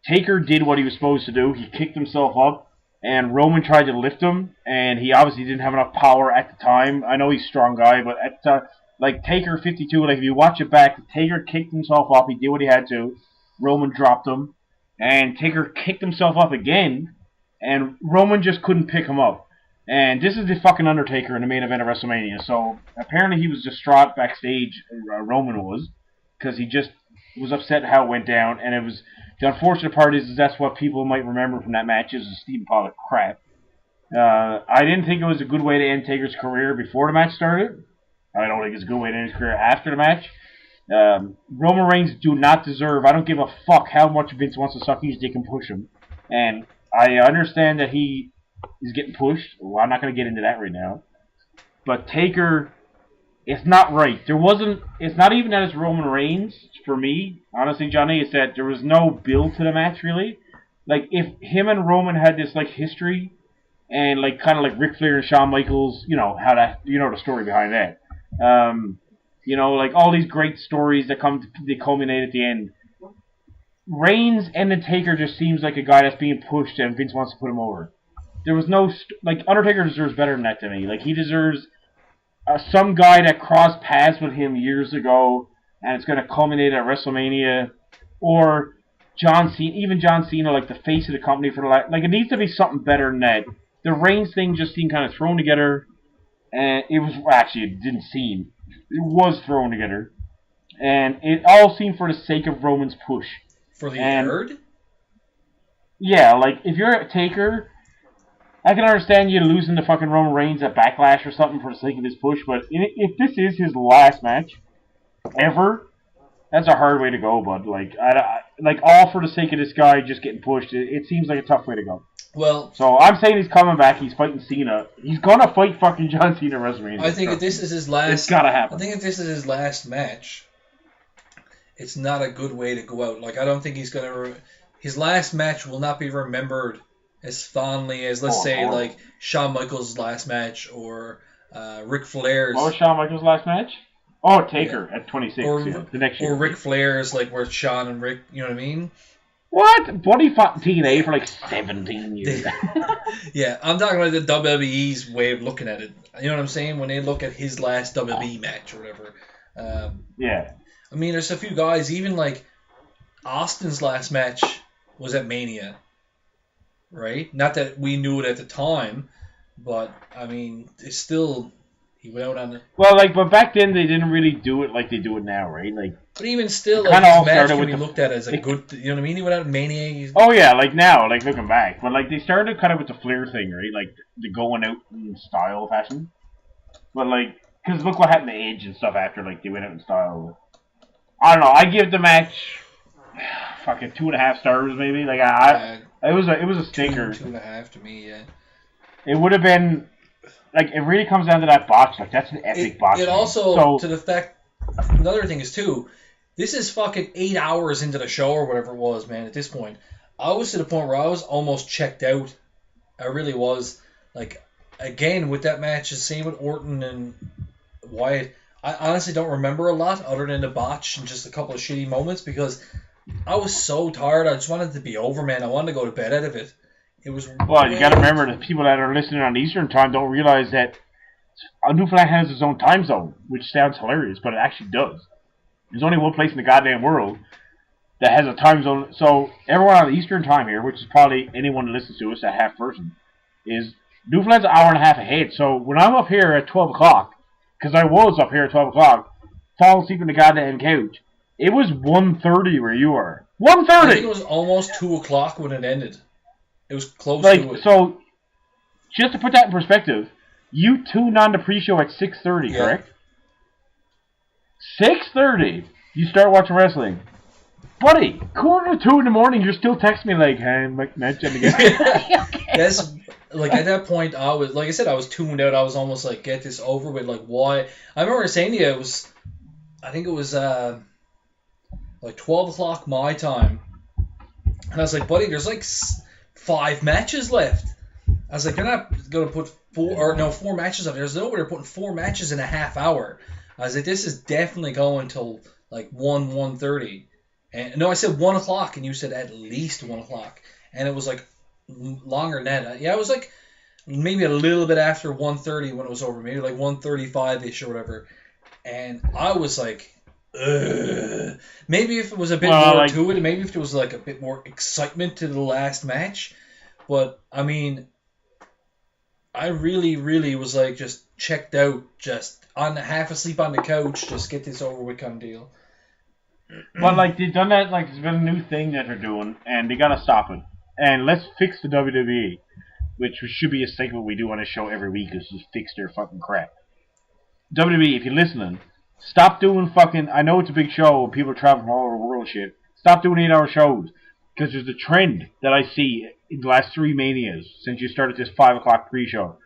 Taker did what he was supposed to do. He kicked himself up, and Roman tried to lift him, and he obviously didn't have enough power at the time. I know he's a strong guy, but at the time, like Taker 52, like if you watch it back, Taker kicked himself up. He did what he had to. Roman dropped him, and Taker kicked himself up again, and Roman just couldn't pick him up. And this is the fucking Undertaker in the main event of WrestleMania. So apparently he was distraught backstage. Roman was, because he just was upset how it went down, and it was. The unfortunate part is that's what people might remember from that match is the Stephen Pollock crap. I didn't think it was a good way to end Taker's career before the match started. I don't think it's a good way to end his career after the match. Roman Reigns do not deserve. I don't give a fuck how much Vince wants to suck his dick and push him. And I understand that he is getting pushed. Well, I'm not going to get into that right now. But Taker, it's not right. It's not even that it's Roman Reigns for me. Honestly, Johnny, it's that there was no build to the match really. Like if him and Roman had this like history, and like kind of like Ric Flair and Shawn Michaels, you know how that, you know the story behind that. You know, like all these great stories that they culminate at the end. Reigns and the Taker just seems like a guy that's being pushed and Vince wants to put him over. There was no like Undertaker deserves better than that to me. Like he deserves some guy that crossed paths with him years ago, and it's going to culminate at WrestleMania, or John Cena, even John Cena, like the face of the company for the last. Like it needs to be something better than that. The Reigns thing just seemed kind of thrown together, and it was actually it didn't seem, it was thrown together, and it all seemed for the sake of Roman's push. For the herd? Yeah, like if you're a Taker, I can understand you losing to fucking Roman Reigns at Backlash or something for the sake of his push, but if this is his last match ever, that's a hard way to go, bud. Like, like all for the sake of this guy just getting pushed, it seems like a tough way to go. Well, so I'm saying he's coming back. He's fighting Cena. He's gonna fight fucking John Cena at WrestleMania. I think if this is his last, it's gotta happen. I think if this is his last match, it's not a good way to go out. Like I don't think he's gonna. His last match will not be remembered as fondly as, let's say, like Shawn Michaels' last match or Ric Flair's. What was Shawn Michaels' last match? Oh, Taker at 26, the next year. Or Ric Flair's, like where Shawn and Rick, you know what I mean? What? Buddy fought TNA for like 17 years. Yeah, I'm talking about the WWE's way of looking at it. You know what I'm saying? When they look at his last WWE match or whatever. Yeah. I mean, there's a few guys, even like Austin's last match was at Mania. Right? Not that we knew it at the time, but I mean, it's still he went out on the. Well, like, but back then they didn't really do it like they do it now, right? Like, but even still, like, his match can be looked at as a good. You know what I mean? He went out in Mania. Oh yeah, like now, like looking back, but like they started kind of with the Flair thing, right? Like the going out in style fashion, but like Because look what happened to Edge and stuff after, like, they went out in style. I don't know. I give the match fucking 2.5 stars, maybe. Like, it was a stinker. 2.5 to me, yeah. It would have been, like, it really comes down to that botch. Like, that's an epic botch. It also, to the fact, another thing is, too, this is fucking 8 hours into the show or whatever it was, man, at this point. I was to the point where I was almost checked out. I really was. Like, again, with that match, the same with Orton and Wyatt, I honestly don't remember a lot other than the botch and just a couple of shitty moments because I was so tired. I just wanted it to be over, man. I wanted to go to bed out of it. It was. Well, you got to remember that people that are listening on Eastern time don't realize that Newfoundland has its own time zone, which sounds hilarious, but it actually does. There's only one place in the goddamn world that has a time zone. So everyone on Eastern time here, which is probably anyone that listens to us, a half person, is Newfoundland's an hour and a half ahead. So when I'm up here at 12 o'clock, because I was up here at 12 o'clock, falling asleep on the goddamn couch, it was 1:30 where you are. 1:30! I think it was almost 2 o'clock when it ended. It was close to it. So, just to put that in perspective, you tuned on the pre-show at 6:30, correct? 6:30, you start watching wrestling. Buddy, 1:45 in the morning, you're still texting me like, hey, match again. That's, like, at that point, I was, like I said, I was tuned out. I was almost like, get this over with. Like, why? I remember saying to you, it was, I think it was, like 12 o'clock my time. And I was like, buddy, there's like 5 matches left. I was like, they're not going to put 4 matches up. There's no way they're putting 4 matches in a half hour. I was like, this is definitely going till like 1:30. And no, I said 1 o'clock, and you said at least 1 o'clock. And it was like longer than that. Yeah, it was like maybe a little bit after 1:30 when it was over. Maybe like 1:35-ish or whatever. And I was like, ugh. Maybe if it was a bit more to it, maybe if there was like a bit more excitement to the last match. But, I mean, I really, really was like just checked out, just on half asleep on the couch, just get this over with kind of deal. But, like, they've done that, like, it's been a new thing that they're doing, and they gotta stop it. And let's fix the WWE, which should be a segment we do on a show every week, is to fix their fucking crap. WWE, if you're listening, stop doing fucking, I know it's a big show, and people are traveling from all over the world and shit. Stop doing 8-hour shows, because there's a trend that I see in the last 3 Manias, since you started this 5 o'clock pre-show.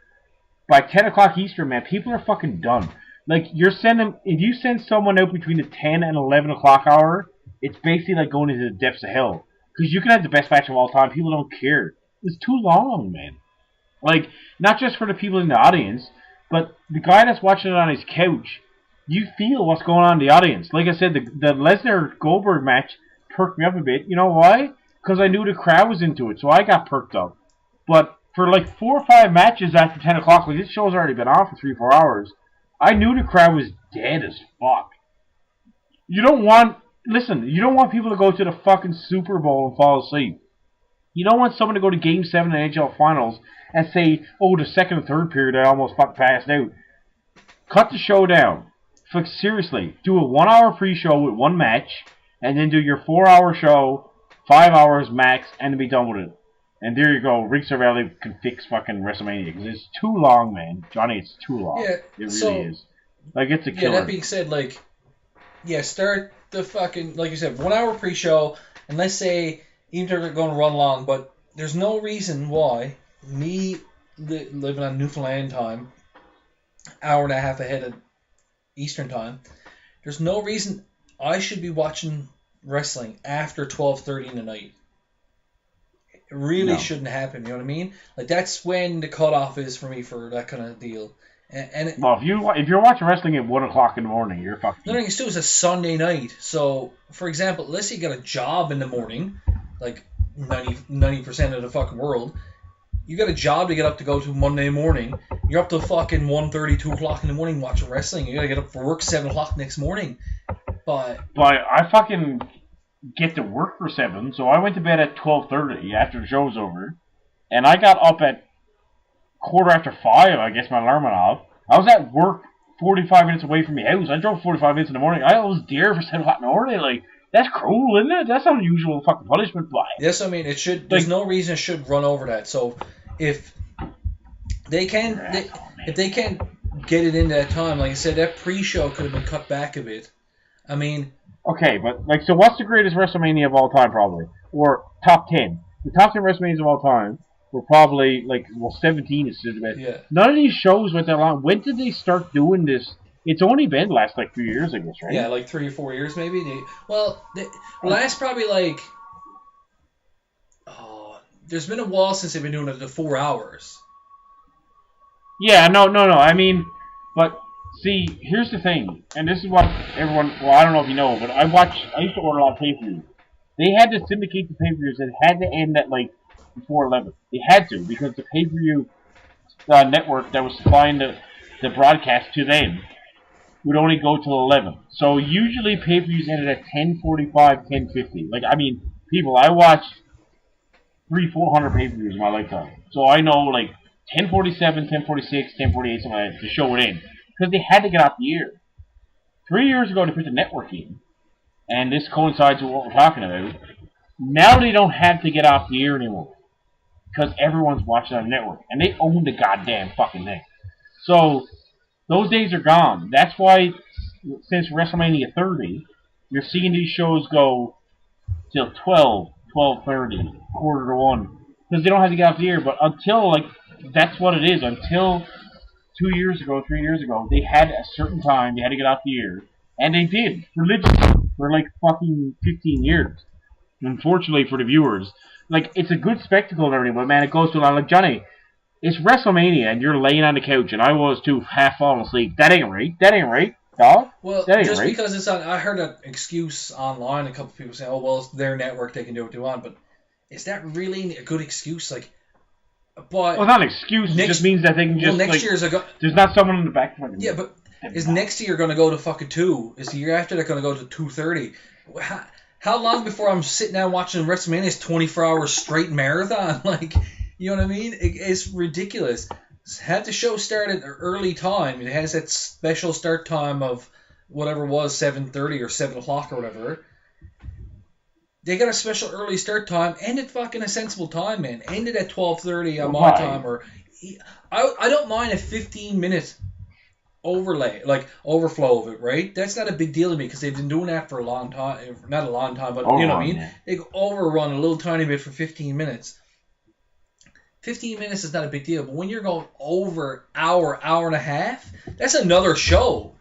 By 10 o'clock Eastern, man, people are fucking done. Like, if you send someone out between the 10 and 11 o'clock hour, it's basically like going into the depths of hell. Because you can have the best match of all time, people don't care. It's too long, man. Like, not just for the people in the audience, but the guy that's watching it on his couch, you feel what's going on in the audience. Like I said, the Lesnar-Goldberg match perked me up a bit. You know why? Because I knew the crowd was into it, so I got perked up. But for like 4 or 5 matches after 10 o'clock, like this show's already been on for 3-4 hours, I knew the crowd was dead as fuck. You don't want people to go to the fucking Super Bowl and fall asleep. You don't want someone to go to Game 7 of the NHL Finals and say, oh, the second and third period I almost fucking passed out. Cut the show down. Like, seriously, do a 1-hour pre-show with 1 match, and then do your 4-hour show, 5 hours max, and be done with it. And there you go. Ringside Reality can fix fucking WrestleMania, because it's too long, man. Johnny, it's too long. Yeah, it really is. Like, it's a killer. Yeah, that being said, like, yeah, start the fucking, like you said, 1-hour pre-show, and let's say, even if they're going to run long, but there's no reason why me living on Newfoundland time, hour and a half ahead of Eastern time, there's no reason I should be watching wrestling after 12:30 in the night. It really shouldn't happen, you know what I mean? Like, that's when the cutoff is for me for that kind of deal. Well, if you're watching wrestling at 1 o'clock in the morning, you're fucking... The thing is, too, it's a Sunday night. So, for example, let's say you got a job in the morning, like 90% of the fucking world. You got a job to get up to go to Monday morning. You're up to fucking 1:30, 2 o'clock in the morning watching wrestling. You got to get up for work 7 o'clock next morning. But I fucking get to work for 7, so I went to bed at 12:30 after the show was over. And I got up at 5:15, I guess my alarm went off. I was at work 45 minutes away from my house. I drove 45 minutes in the morning. I was there for 7 o'clock in the morning. Like, that's cruel, isn't it? That's unusual fucking punishment. Yes, I mean, it should. There's no reason it should run over that. So if they can, if they can get it in that time. Like I said, that pre-show could have been cut back a bit. I mean... Okay, but, like, so what's the greatest WrestleMania of all time, probably? Or top 10? The top 10 WrestleManias of all time were probably, like, well, 17 is still the best. Yeah. None of these shows went that long. When did they start doing this? It's only been the last, like, few years, I guess, right? Yeah, like 3 or 4 years, maybe. Last probably, like... Oh, there's been a while since they've been doing it to 4 hours. Yeah, no. I mean, but see, here's the thing, and this is what everyone. Well, I don't know if you know, but I used to order a lot of pay-per-views. They had to syndicate the pay-per-views. It had to end at like before 11. They had to because the pay-per-view network that was supplying the broadcast to them would only go till 11. So usually pay-per-views ended at 10:45, 10:50. Like I mean, people, I watched 300-400 pay-per-views in my lifetime, so I know like. 10:47, 10:46, 10:48, something like that, to show it in. Because they had to get off the air. 3 years ago, they put the network in. And this coincides with what we're talking about. Now they don't have to get off the air anymore. Because everyone's watching on the network. And they own the goddamn fucking thing. So, those days are gone. That's why, since WrestleMania 30, you're seeing these shows go till 12, 12:30, quarter to 1. Because they don't have to get off the air. But until, like, that's what it is. Until 2 years ago, 3 years ago, they had a certain time, they had to get off the air. And they did, religiously, for like fucking 15 years. Unfortunately for the viewers. Like, it's a good spectacle and everything, but man, it goes too long. Like, Johnny, it's WrestleMania, and you're laying on the couch, and I was too, half falling asleep. That ain't right, dog. Well, that ain't just right. because it's on, I heard an excuse online, a couple of people saying, oh, well, it's their network, they can do what they want, but is that really a good excuse? Like, but well, it's not an excuse. It just means that they can just. Well, next like, year's there's not someone in the back. Yeah, but is next year going to go to fucking 2? Is the year after that going to go to 2:30? How long before I'm sitting down watching WrestleMania's 24 hours straight marathon? Like, you know what I mean? It's ridiculous. Had the show start at an early time. It has that special start time of whatever it was, 7:30 or 7 o'clock or whatever. They got a special early start time. End at fucking a sensible time, man. End it at 12:30 on my time. Or I don't mind a 15-minute overlay, like overflow of it, right? That's not a big deal to me because they've been doing that for a long time. Not a long time, but you know what I mean? Yeah. They overrun a little tiny bit for 15 minutes. 15 minutes is not a big deal, but when you're going over hour and a half, that's another show.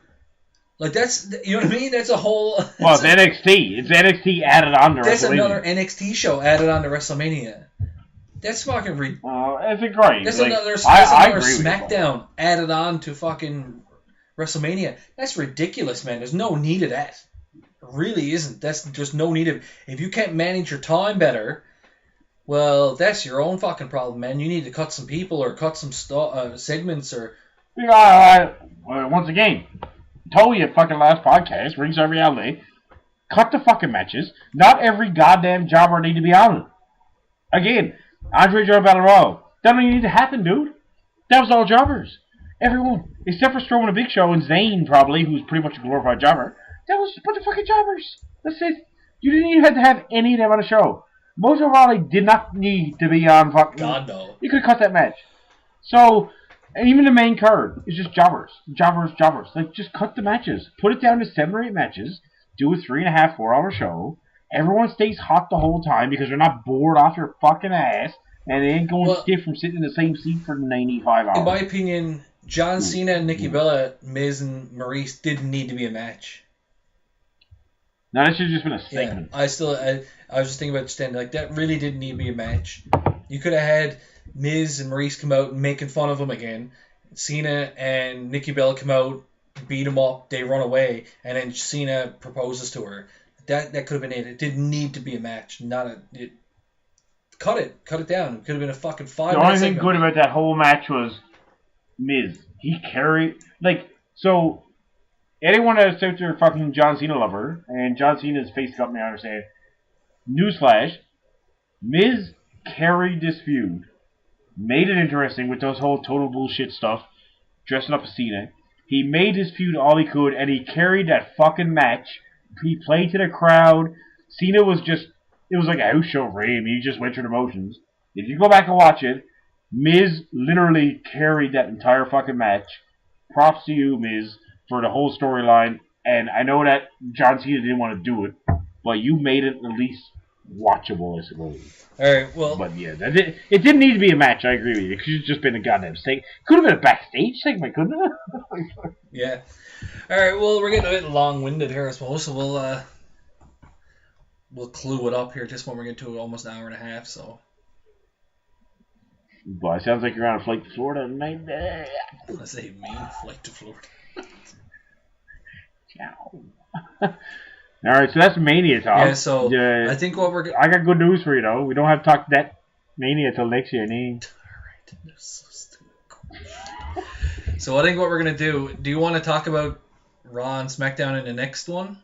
Like, that's, you know what I mean? That's a whole... Well, it's NXT. It's NXT added on to WrestleMania. That's another NXT show added on to WrestleMania. That's fucking... That's great. That's like, another I SmackDown added on to fucking WrestleMania. That's ridiculous, man. There's no need of that. It really isn't. That's just no need of... If you can't manage your time better, well, that's your own fucking problem, man. You need to cut some people or cut some segments or... Once again... told you fucking last podcast, Ringside Reality, cut the fucking matches. Not every goddamn jobber need to be on it. Again, Andre Joe Battle Royal. That don't even need to happen, dude. That was all jobbers. Everyone. Except for Strowman and Big Show and Zayn, probably, who's pretty much a glorified jobber. That was a bunch of fucking jobbers. That's it. You didn't even have to have any of them on the show. Mojo Rawley did not need to be on fucking... God, no. You could have cut that match. So... And even the main card is just jobbers. Jobbers. Like, just cut the matches. Put it down to 7 or 8 matches. Do a 3.5, 4 hour show. Everyone stays hot the whole time because they're not bored off their fucking ass. And they ain't going stiff from sitting in the same seat for 95 hours. In my opinion, John Cena and Nikki Bella, Miz and Maurice didn't need to be a match. No, that should have just been a segment. Yeah, I was just thinking about standing. Like, that really didn't need to be a match. You could have had Miz and Maurice come out making fun of him again. Cena and Nikki Bella come out, beat him up, they run away, and then Cena proposes to her. That could have been it. It didn't need to be a match. Cut it down. It could have been a fucking 5 minutes. The only thing good about that whole match was Miz. He carried, so anyone that's out there fucking John Cena lover, and John Cena's face up me, I understand. Newsflash, Miz carried this feud. Made it interesting with those whole total bullshit stuff, dressing up as Cena. He made his feud all he could, and he carried that fucking match. He played to the crowd. Cena was just, it was like a house show for him. He just went through the motions. If you go back and watch it, Miz literally carried that entire fucking match. props to you, Miz, for the whole storyline. And I know that John Cena didn't want to do it, but you made it at least watchable, I suppose. Alright, well... But yeah, it didn't need to be a match, I agree with you. It could have just been a goddamn segment. Could have been a backstage segment, couldn't it? Yeah. Alright, well, we're getting a bit long-winded here, I suppose, so we'll clue it up here just when we get to almost an hour and a half, so... Boy, it sounds like you're on a flight to Florida tonight. Let's say mean flight to Florida. Ciao. Alright, so that's Mania talk. Yeah, so I think what we're... I got good news for you, though. We don't have to talk that Mania till next year, Alright, so stupid. So I think what we're going to do you want to talk about Raw and SmackDown in the next one?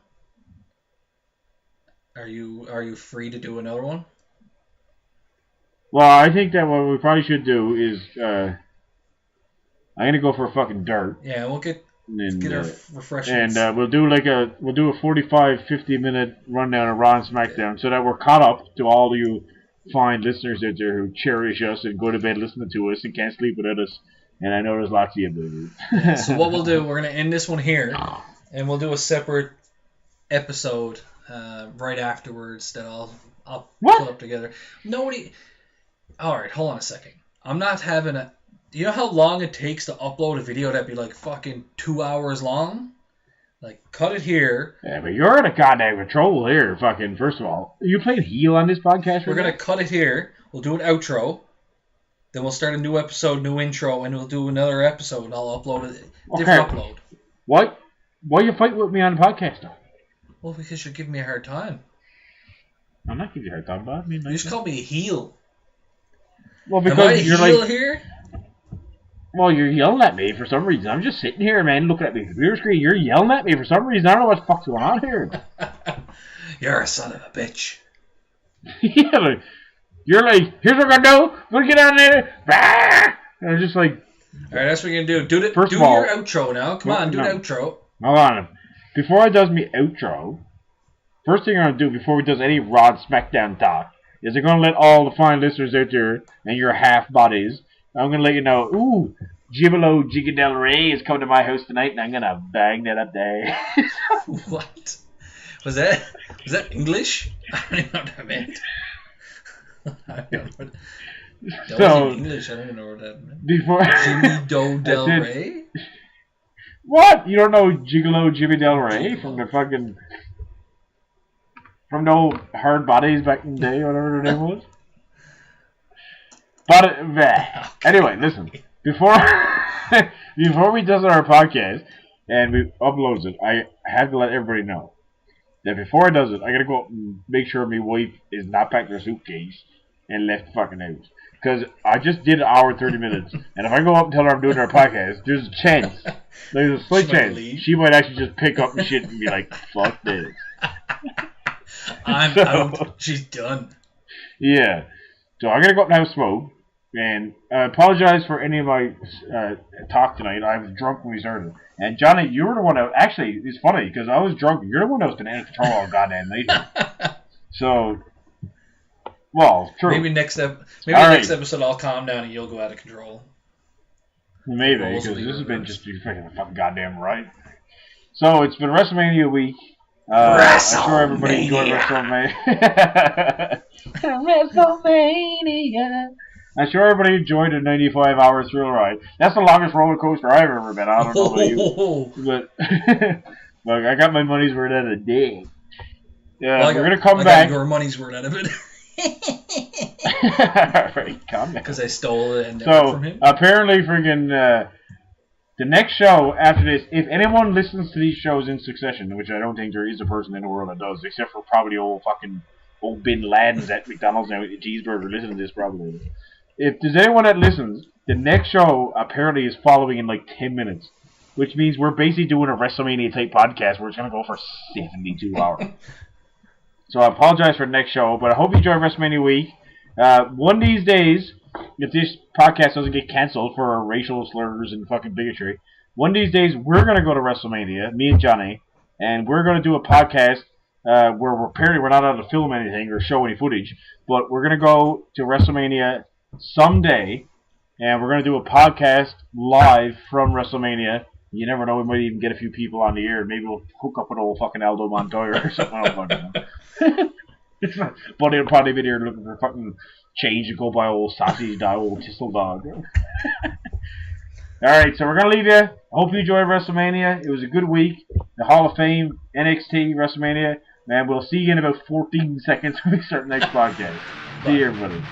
Are you free to do another one? Well, I think that what we probably should do is, I'm gonna go for a fucking dirt. Yeah, we'll get our refreshments. And we'll do a 45, 50-minute rundown of Raw and SmackDown, so that we're caught up to all you fine listeners out there who cherish us and go to bed listening to us and can't sleep without us. And I know there's lots of you, baby. Yeah, so what we'll do, we're gonna end this one here, and we'll do a separate episode right afterwards that I'll put up together. Nobody. Alright, hold on a second. I'm not having a... Do you know how long it takes to upload a video that'd be like fucking 2 hours long? Like, cut it here. Yeah, but you're in a goddamn control here, fucking, first of all. Are you playing heel on this podcast? We're going to cut it here. We'll do an outro. Then we'll start a new episode, new intro, and we'll do another episode. I'll upload a different upload. What? Why you fighting with me on the podcast, though? Well, because you're giving me a hard time. I'm not giving you a hard time, but You just called me a heel. Well, because am I a you're heel like, here? Well, you're yelling at me for some reason. I'm just sitting here, man, looking at my computer screen. You're yelling at me for some reason. I don't know what the fuck's going on here. You're a son of a bitch. Yeah, like, you're like, here's what we're gonna do. We're gonna get on there. Bah! And I'm just like, all right, that's what we're gonna do. Do your outro now. Come on, do the outro. Hold on. Before I does me outro, first thing I'm gonna do before we does any Raw and SmackDown talk is I'm gonna let all the fine listeners out there and your half bodies. I'm gonna let you know. Ooh, Gigolo Jigga Del Rey is coming to my house tonight, and I'm gonna bang that up there. What? Was that English? I don't even know what that meant. I don't know. That wasn't English. I don't even know what that meant. Before Jimmy Doe Del Rey? What? You don't know Gigolo Jimmy Del Rey from the fucking... From the old Hard Bodies back in the day, whatever their name was? But, anyway, listen. Before we does our podcast and we uploads it, I have to let everybody know that before I does it, I gotta go up and make sure my wife is not packed her suitcase and left the fucking house. Because I just did an hour and 30 minutes, and if I go up and tell her I'm doing our podcast, there's a chance, there's a slight chance, she might actually just pick up the shit and be like, fuck this. I'm out. She's done. Yeah. So I'm gonna go up and have a smoke. And I apologize for any of my talk tonight. I was drunk when we started. And Johnny, you were the one that... Actually, it's funny, because I was drunk. You're the one that was going to control all goddamn night. So... Well, true. Maybe next episode I'll calm down and you'll go out of control. Maybe, because this has been just a fucking goddamn right. So, it's been WrestleMania week. I'm sure everybody enjoyed WrestleMania. WrestleMania. I'm sure everybody enjoyed a 95-hour thrill ride. That's the longest roller coaster I've ever been. I don't know about you, but look, I got my money's worth out of the day. Yeah, we're gonna come back. I got your money's worth out of it. Right, calm down. Because I stole it and from him. Apparently, friggin' the next show after this, if anyone listens to these shows in succession, which I don't think there is a person in the world that does, except for probably old Bin Ladens at McDonald's now with the cheeseburger, listen to this probably. If there's anyone that listens, the next show apparently is following in like 10 minutes. Which means we're basically doing a WrestleMania type podcast where it's going to go for 72 hours. So I apologize for the next show, but I hope you enjoy WrestleMania week. One of these days, if this podcast doesn't get cancelled for racial slurs and fucking bigotry, one of these days we're going to go to WrestleMania, me and Johnny, and we're going to do a podcast where apparently we're not allowed to film anything or show any footage, but we're going to go to WrestleMania someday, and we're going to do a podcast live from WrestleMania You never know, we might even get a few people on the air. Maybe we'll hook up with old fucking Aldo Montoya or something. I don't know. But he'll probably be there looking for fucking change to go by old sausage dog, old Thistle dog. Alright, so we're going to leave you. I hope you enjoyed WrestleMania. It was a good week. The Hall of Fame, NXT, WrestleMania. Man, we'll see you in about 14 seconds when we start the next podcast. See you, everybody.